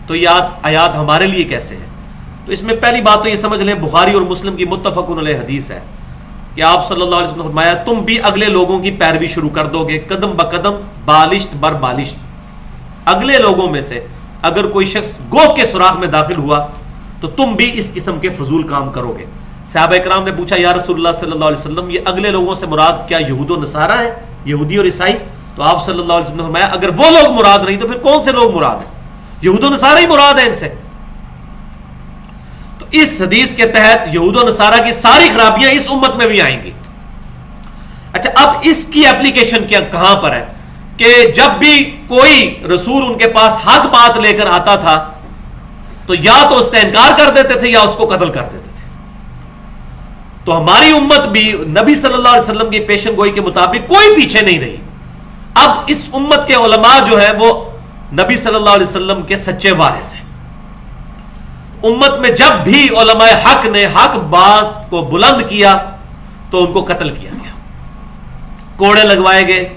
تو یہ آیات ہمارے لیے کیسے ہے؟ تو اس میں پہلی بات تو یہ سمجھ لیں، بخاری اور مسلم کی متفق علیہ حدیث ہے کہ آپ صلی اللہ علیہ وسلم نے فرمایا، تم بھی اگلے لوگوں کی پیروی شروع کر دو گے، قدم بقدم، بالشت بر بالشت۔ اگلے لوگوں میں سے اگر کوئی شخص گوہ کے سوراخ میں داخل ہوا تو تم بھی اس قسم کے فضول کام کرو گے۔ صحابہ کرام نے پوچھا، یا رسول اللہ صلی اللہ علیہ وسلم، یہ اگلے لوگوں سے مراد کیا یہود و نصارہ ہیں، یہودی اور عیسائی؟ تو آپ صلی اللہ علیہ وسلم نے فرمایا، اگر وہ لوگ مراد نہیں تو پھر کون سے لوگ مراد ہیں؟ یہود و نصارہ ہی مراد ہیں ان سے۔ تو اس حدیث کے تحت یہود و نصارہ کی ساری خرابیاں اس امت میں بھی آئیں گی۔ اچھا، اب اس کی اپلیکیشن کیا کہاں پر ہے کہ جب بھی کوئی رسول ان کے پاس حق بات لے کر آتا تھا تو یا تو اس کا انکار کر دیتے تھے یا اس کو قتل کر دیتے تھے۔ تو ہماری امت بھی نبی صلی اللہ علیہ وسلم کی پیشن گوئی کے مطابق کوئی پیچھے نہیں رہی۔ اب اس امت کے علماء جو ہیں وہ نبی صلی اللہ علیہ وسلم کے سچے وارث ہیں۔ امت میں جب بھی علماء حق نے حق بات کو بلند کیا تو ان کو قتل کیا گیا، کوڑے لگوائے گئے،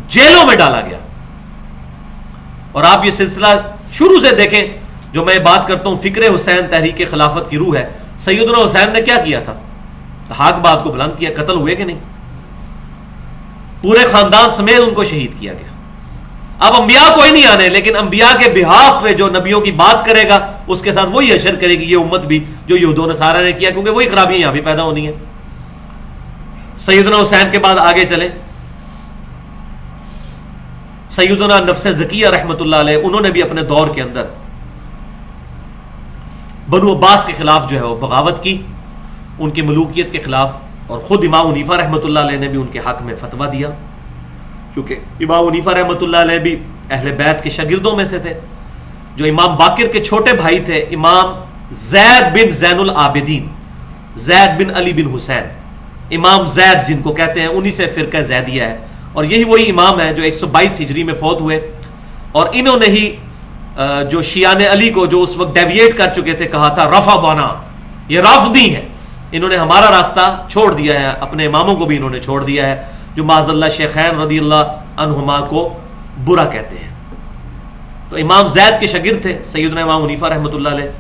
جیلوں میں ڈالا گیا۔ اور آپ یہ سلسلہ شروع سے دیکھیں، جو میں بات کرتا ہوں فکر حسین تحریک خلافت کی روح ہے، سیدنا حسین نے کیا کیا تھا؟ حق بات کو بلند کیا، قتل ہوئے کہ نہیں؟ پورے خاندان سمیت ان کو شہید کیا گیا۔ اب انبیاء کوئی نہیں آنے، لیکن انبیاء کے بہاف پہ جو نبیوں کی بات کرے گا اس کے ساتھ وہی اشر کرے گی یہ امت بھی جو یہود و نصارہ نے کیا، کیونکہ وہی خرابیاں یہاں بھی پیدا ہونی ہیں۔ سیدنا حسین کے بعد آگے چلے، سیدنا نفس زکیہ رحمۃ اللہ علیہ، انہوں نے بھی اپنے دور کے اندر بنو عباس کے خلاف جو ہے وہ بغاوت کی، ان کی ملوکیت کے خلاف، اور خود امام حنیفہ رحمۃ اللہ علیہ نے بھی ان کے حق میں فتویٰ دیا، کیونکہ امام حنیفہ رحمۃ اللہ علیہ بھی اہل بیت کے شاگردوں میں سے تھے۔ جو امام باقر کے چھوٹے بھائی تھے، امام زید بن زین العابدین، زید بن علی بن حسین، امام زید جن کو کہتے ہیں، انہی سے فرقہ زیدیہ ہے، اور یہی وہی امام ہے جو 122 ہجری میں فوت ہوئے، اور انہوں نے ہی جو شیعان علی کو جو اس وقت ڈیویٹ کر چکے تھے کہا تھا رفضنا، یہ رافضی ہیں، انہوں نے ہمارا راستہ چھوڑ دیا ہے، اپنے اماموں کو بھی انہوں نے چھوڑ دیا ہے، جو معاذ اللہ شیخین رضی اللہ عنہما کو برا کہتے ہیں۔ تو امام زید کے شاگرد تھے سیدنا امام حنیفہ رحمۃ اللہ علیہ،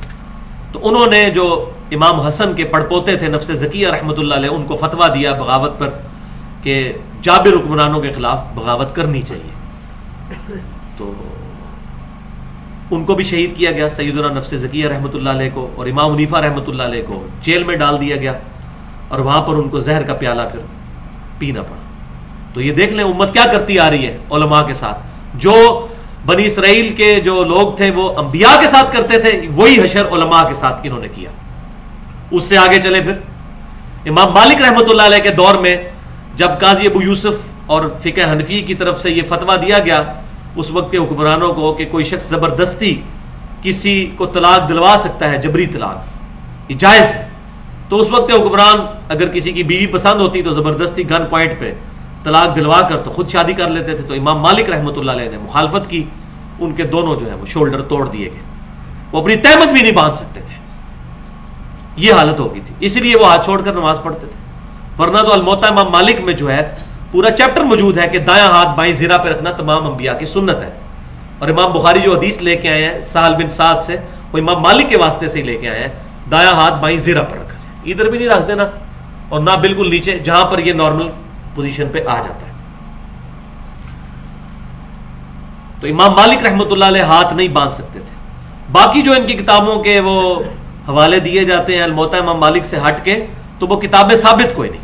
تو انہوں نے جو امام حسن کے پڑپوتے تھے نفس زکیہ رحمۃ اللہ علیہ، ان کو فتویٰ دیا بغاوت پر کہ جابر حکمرانوں کے خلاف بغاوت کرنی چاہیے، تو ان کو بھی شہید کیا گیا، سیدنا نفس زکیہ رحمۃ اللہ علیہ کو، اور امام حنیفہ رحمۃ اللہ علیہ کو جیل میں ڈال دیا گیا، اور وہاں پر ان کو زہر کا پیالہ پھر پینا پڑا۔ تو یہ دیکھ لیں امت کیا کرتی آ رہی ہے علماء کے ساتھ، جو بنی اسرائیل کے جو لوگ تھے وہ انبیاء کے ساتھ کرتے تھے، وہی حشر علماء کے ساتھ انہوں نے کیا۔ اس سے آگے چلے پھر امام مالک رحمۃ اللہ علیہ کے دور میں جب قاضی ابو یوسف اور فقہ حنفی کی طرف سے یہ فتویٰ دیا گیا اس وقت کے حکمرانوں کو کہ کوئی شخص زبردستی کسی کو طلاق دلوا سکتا ہے، جبری طلاق یہ جائز ہے، تو اس وقت کے حکمران اگر کسی کی بیوی پسند ہوتی تو زبردستی گن پوائنٹ پہ طلاق دلوا کر تو خود شادی کر لیتے تھے۔ تو امام مالک رحمۃ اللہ علیہ نے مخالفت کی، ان کے دونوں جو ہے وہ شولڈر توڑ دیے گئے، وہ اپنی تہمت بھی نہیں باندھ سکتے تھے۔ یہ حالت ہو گئی تھی، اسی لیے وہ ہاتھ چھوڑ کر نماز پڑھتے تھے. ورنہ تو الموطا امام مالک میں جو ہے پورا چیپٹر موجود ہے کہ دایاں ہاتھ بائیں زرہ پہ رکھنا تمام انبیاء کی سنت ہے. اور امام بخاری جو حدیث لے کے آئے ہیں سہل بن سعد سے، وہ امام مالک کے واسطے سے ہی لے کے آئے ہیں، دایاں ہاتھ بائیں زرہ پر رکھا جائے، ادھر بھی نہیں رکھ دینا اور نہ بالکل نیچے، جہاں پر یہ نارمل پوزیشن پہ آ جاتا ہے. تو امام مالک رحمۃ اللہ علیہ ہاتھ نہیں باندھ سکتے تھے. باقی جو ان کی کتابوں کے وہ حوالے دیے جاتے ہیں الموطا امام مالک سے ہٹ کے، تو وہ کتابیں ثابت کوئی نہیں.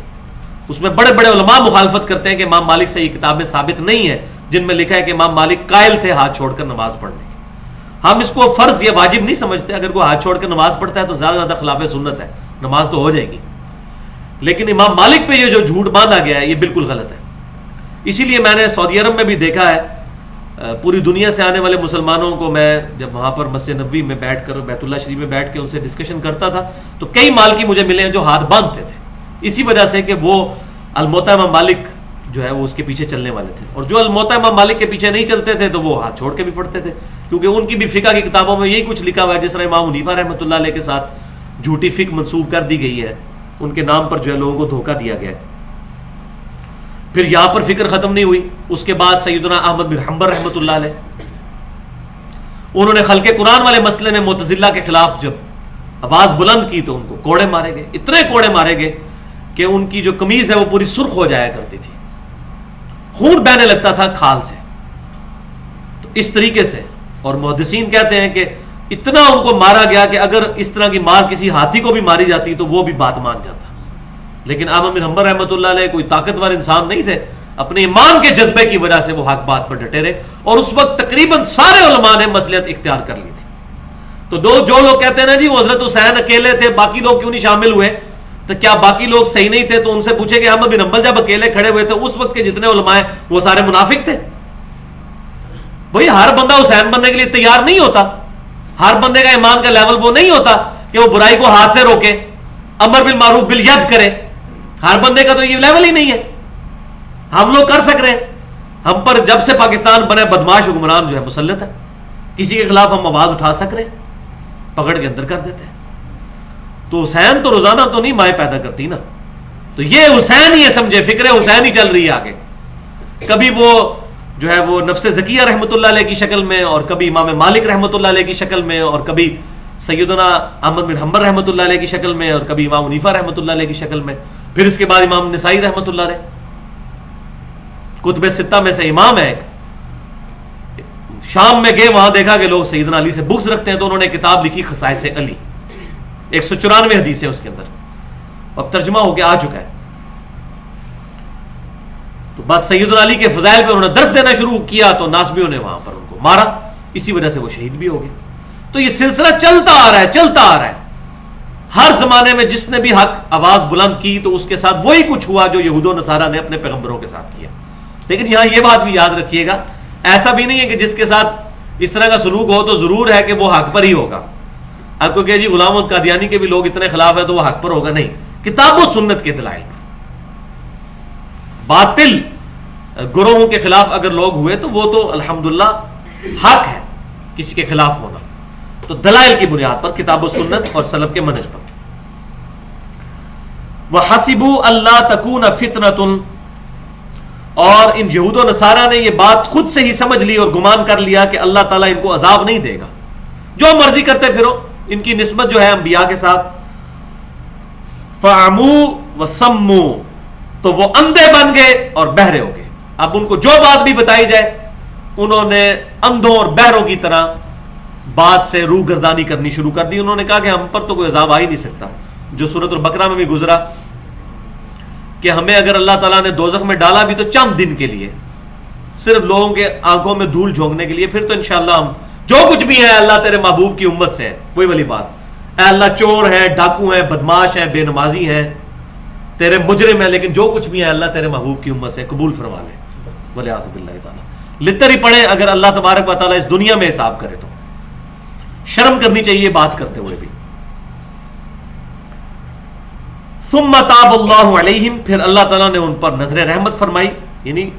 اس میں بڑے بڑے علماء مخالفت کرتے ہیں کہ امام مالک سے یہ کتابیں ثابت نہیں ہے جن میں لکھا ہے کہ امام مالک قائل تھے ہاتھ چھوڑ کر نماز پڑھنے کی. ہم اس کو فرض یا واجب نہیں سمجھتے. اگر کوئی ہاتھ چھوڑ کر نماز پڑھتا ہے تو زیادہ زیادہ خلاف سنت ہے، نماز تو ہو جائے گی. لیکن امام مالک پہ یہ جو جھوٹ باندھا گیا ہے یہ بالکل غلط ہے. اسی لیے میں نے سعودی عرب میں بھی دیکھا ہے، پوری دنیا سے آنے والے مسلمانوں کو میں جب وہاں پر مسجد نبوی میں بیٹھ کر بیت اللہ شریف میں بیٹھ کے ان سے ڈسکشن کرتا تھا تو کئی مالکی مجھے ملے ہیں جو ہاتھ باندھتے تھے، اسی وجہ سے کہ وہ الموطا امام مالک جو ہے وہ اس کے پیچھے چلنے والے تھے. اور جو الموطا امام مالک کے پیچھے نہیں چلتے تھے تو وہ ہاتھ چھوڑ کے بھی پڑھتے تھے، کیونکہ ان کی بھی فقہ کی کتابوں میں یہی کچھ لکھا ہوا ہے. جس طرح امام حنیفہ رحمۃ اللہ علیہ کے ساتھ جھوٹی فقہ منسوب کر دی گئی ہے، ان کے نام پر جو ہے لوگوں کو دھوکہ دیا گیا ہے. پھر یہاں پر فکر ختم نہیں ہوئی، اس کے بعد سیدنا احمد بن حنبل رحمۃ اللہ علیہ، انہوں نے خلق قرآن والے مسئلے میں معتزلہ کے خلاف جب آواز بلند کی تو ان کو کوڑے مارے گئے، اتنے کوڑے مارے گئے کہ ان کی جو قمیض ہے وہ پوری سرخ ہو جایا کرتی تھی، خون بہنے لگتا تھا کھال سے. تو اس طریقے سے، اور محدثین کہتے ہیں کہ اتنا ان کو مارا گیا کہ اگر اس طرح کی مار کسی ہاتھی کو بھی ماری جاتی تو وہ بھی بات مان جاتا. لیکن احمد بن حنبل رحمۃ اللہ علیہ کوئی طاقتور انسان نہیں تھے، اپنے ایمان کے جذبے کی وجہ سے وہ حق بات پر ڈٹے رہے، اور اس وقت تقریباً سارے علماء نے مصلحت اختیار کر لی تھی. تو جو لوگ کہتے ہیں نا جی وہ حضرت حسین اکیلے تھے باقی لوگ کیوں نہیں شامل ہوئے، تو کیا باقی لوگ صحیح نہیں تھے؟ تو ان سے پوچھے کہ احمد بن حنبل جب اکیلے کھڑے ہوئے تھے اس وقت کے جتنے علماء ہیں وہ سارے منافق تھے؟ بھئی ہر بندہ حسین بننے کے لیے تیار نہیں ہوتا، ہر بندے کا ایمان کا لیول وہ نہیں ہوتا کہ وہ برائی کو ہاتھ سے روکے، امر بالمعروف بالید کرے. ہر بندے کا تو یہ لیول ہی نہیں ہے. ہم لوگ کر سک رہے ہیں، ہم پر جب سے پاکستان بنے بدماش حکمران جو ہے مسلط ہے، کسی کے خلاف ہم آواز اٹھا سک رہے ہیں، پکڑ کے اندر کر دیتے ہیں. تو حسین تو روزانہ تو نہیں مائیں پیدا کرتی نا، تو یہ حسین ہی ہے سمجھے، فکر حسین ہی چل رہی ہے آگے. کبھی وہ جو ہے وہ نفس زکیہ رحمۃ اللہ علیہ کی شکل میں، اور کبھی امام مالک رحمۃ اللہ علیہ کی شکل میں، اور کبھی سیدنا احمد بن حنبل رحمۃ اللہ علیہ کی شکل میں، اور کبھی امام حنیفہ رحمۃ اللہ علیہ کی شکل میں. پھر اس کے بعد امام نسائی رحمۃ اللہ علیہ کتب ستہ میں سے امام ہے ایک. شام میں گئے، وہاں دیکھا کہ لوگ سیدنا علی سے بغض رکھتے ہیں، تو انہوں نے کتاب لکھی خصائص علی، 194 حدیثیں اس کے اندر، اب ترجمہ ہو کے آ چکا ہے. تو بس سیدنا علی کے فضائل پہ انہوں نے درس دینا شروع کیا تو ناسبیوں نے وہاں پر ان کو مارا، اسی وجہ سے وہ شہید بھی ہو گئے. تو یہ سلسلہ چلتا آ رہا ہے، چلتا آ رہا ہے. ہر زمانے میں جس نے بھی حق آواز بلند کی تو اس کے ساتھ وہی کچھ ہوا جو یہود و نصارہ نے اپنے پیغمبروں کے ساتھ کیا. لیکن یہاں یہ بات بھی یاد رکھیے گا، ایسا بھی نہیں ہے کہ جس کے ساتھ اس طرح کا سلوک ہو تو ضرور ہے کہ وہ حق پر ہی ہوگا. آپ کو کہ جی غلام احمد قادیانی کے بھی لوگ اتنے خلاف ہیں تو وہ حق پر ہوگا، نہیں. کتاب و سنت کے دلائل پر باطل گروہوں کے خلاف اگر لوگ ہوئے تو وہ تو الحمدللہ حق ہے کسی کے خلاف ہونا. تو دلائل کی بنیاد پر کتاب و سنت اور سلف کے منہج پر. وَحَسِبُوا أَلَّا تَكُونَ فِتْنَةٌ، اور ان یہود و نصارہ نے یہ بات خود سے ہی سمجھ لی اور گمان کر لیا کہ اللہ تعالیٰ ان کو عذاب نہیں دے گا، جو مرضی کرتے پھرو. ان کی نسبت جو ہے انبیاء کے ساتھ. فَعَمُوا وَسَمُّوا، تو وہ اندھے بن گئے اور بہرے ہو گئے. اب ان کو جو بات بھی بتائی جائے انہوں نے اندھوں اور بہروں کی طرح بات سے روح گردانی کرنی شروع کر دی. انہوں نے کہا کہ ہم پر تو کوئی عذاب آ ہی نہیں سکتا، جو سورۃ البقرہ میں بھی گزرا کہ ہمیں اگر اللہ تعالیٰ نے دوزخ میں ڈالا بھی تو چند دن کے لیے، صرف لوگوں کے آنکھوں میں دھول جھونکنے کے لیے، پھر تو انشاءاللہ ہم جو کچھ بھی ہے اللہ تیرے محبوب کی امت سے ہے. وہی والی بات، اے اللہ چور ہیں، ڈاکو ہیں، بدماش ہیں، بے نمازی ہیں، تیرے مجرم ہیں، لیکن جو کچھ بھی ہے اللہ تیرے محبوب کی امت سے قبول فرما لے. ولیعوذ باللہ تعالیٰ لتر ہی پڑے اگر اللہ تبارک و تعالیٰ اس دنیا میں حساب کرے تو شرم کرنی چاہیے بات کرتے ہوئے بھی. ثم تاب اللہ علیہم، پھر اللہ تعالیٰ نے ان پر نظر رحمت فرمائی. یعنی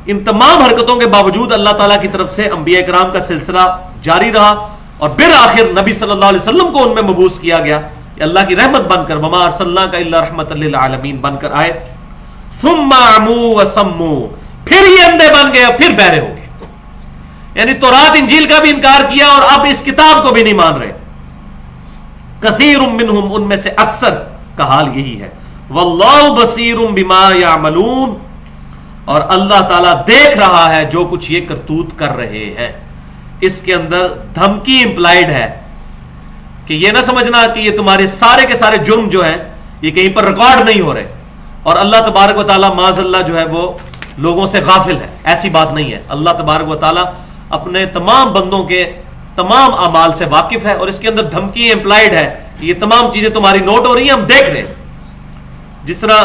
ان تمام حرکتوں کے باوجود اللہ تعالیٰ کی طرف سے انبیاء کرام کا سلسلہ جاری رہا، اور بالآخر نبی صلی اللہ علیہ وسلم کو ان میں مبعوث کیا گیا یہ اللہ کی رحمت بن کر وما ارسلناک الا رحمۃ للعالمین بن کر آئے. ثم عموا وصموا، پھر یہ اندھے بن گئے اور پھر بہرے ہو گئے. یعنی تورات انجیل کا بھی انکار کیا اور اب اس کتاب کو بھی نہیں مان رہے. کثیر منہم، ان میں سے اکثر کا حال یہی ہے. واللہ بصیر بما یعملون، اور اللہ تعالیٰ دیکھ رہا ہے جو کچھ یہ کرتوت کر رہے ہیں. اس کے اندر دھمکی امپلائڈ ہے کہ یہ نہ سمجھنا کہ یہ تمہارے سارے کے سارے جرم جو ہیں یہ کہیں پر ریکارڈ نہیں ہو رہے اور اللہ تبارک و تعالیٰ معاذ اللہ جو ہے وہ لوگوں سے غافل ہے. ایسی بات نہیں ہے. اللہ تبارک و تعالیٰ اپنے تمام بندوں کے تمام اعمال سے واقف ہے، اور اس کے اندر دھمکی امپلائڈ ہے کہ یہ تمام چیزیں تمہاری نوٹ ہو رہی ہیں، ہم دیکھ رہے ہیں. جس طرح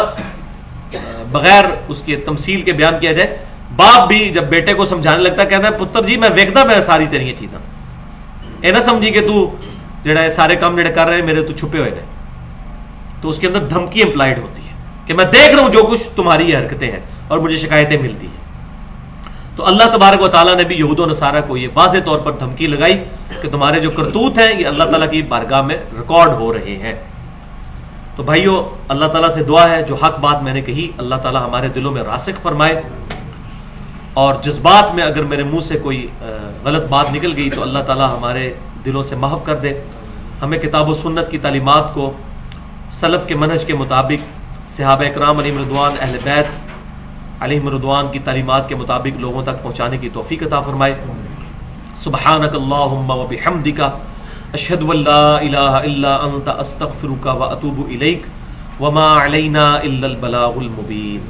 بغیر اس کی تمثیل کے بیان کیا جائے، باپ بھی جب بیٹے کو سمجھانے لگتا ہے کہتا ہے پتر جی میں ویکھدا میں ساری تیریاں چیزاں، اے نہ سمجھی کہ تو جڑا ہے سارے کام جڑے کر رہے ہیں میرے تو چھپے ہوئے ہیں. تو اس کے اندر دھمکی امپلائڈ ہوتی ہے کہ میں دیکھ رہا ہوں جو کچھ تمہاری یہ حرکتیں ہیں اور مجھے شکایتیں ملتی ہیں. تو اللہ تبارک و تعالیٰ نے بھی یہود و نصارہ کو یہ واضح طور پر دھمکی لگائی کہ تمہارے جو کرتوت ہیں یہ اللہ تعالیٰ کی بارگاہ میں ریکارڈ ہو رہے ہیں. تو بھائیو، اللہ تعالیٰ سے دعا ہے جو حق بات میں نے کہی اللہ تعالیٰ ہمارے دلوں میں راسخ فرمائے، اور جس بات میں اگر میرے منہ سے کوئی غلط بات نکل گئی تو اللہ تعالیٰ ہمارے دلوں سے محو کر دے. ہمیں کتاب و سنت کی تعلیمات کو سلف کے منہج کے مطابق، صحابہ اکرام علیہم رضوان، اہل بیت علیہم رضوان کی تعلیمات کے مطابق لوگوں تک پہنچانے کی توفیق عطا فرمائے. سبحانک اللہم و بحمدک، اشہد ان لا الہ الا انت، استغفرک و اتوب الیک، وما علینا الا البلاغ المبین.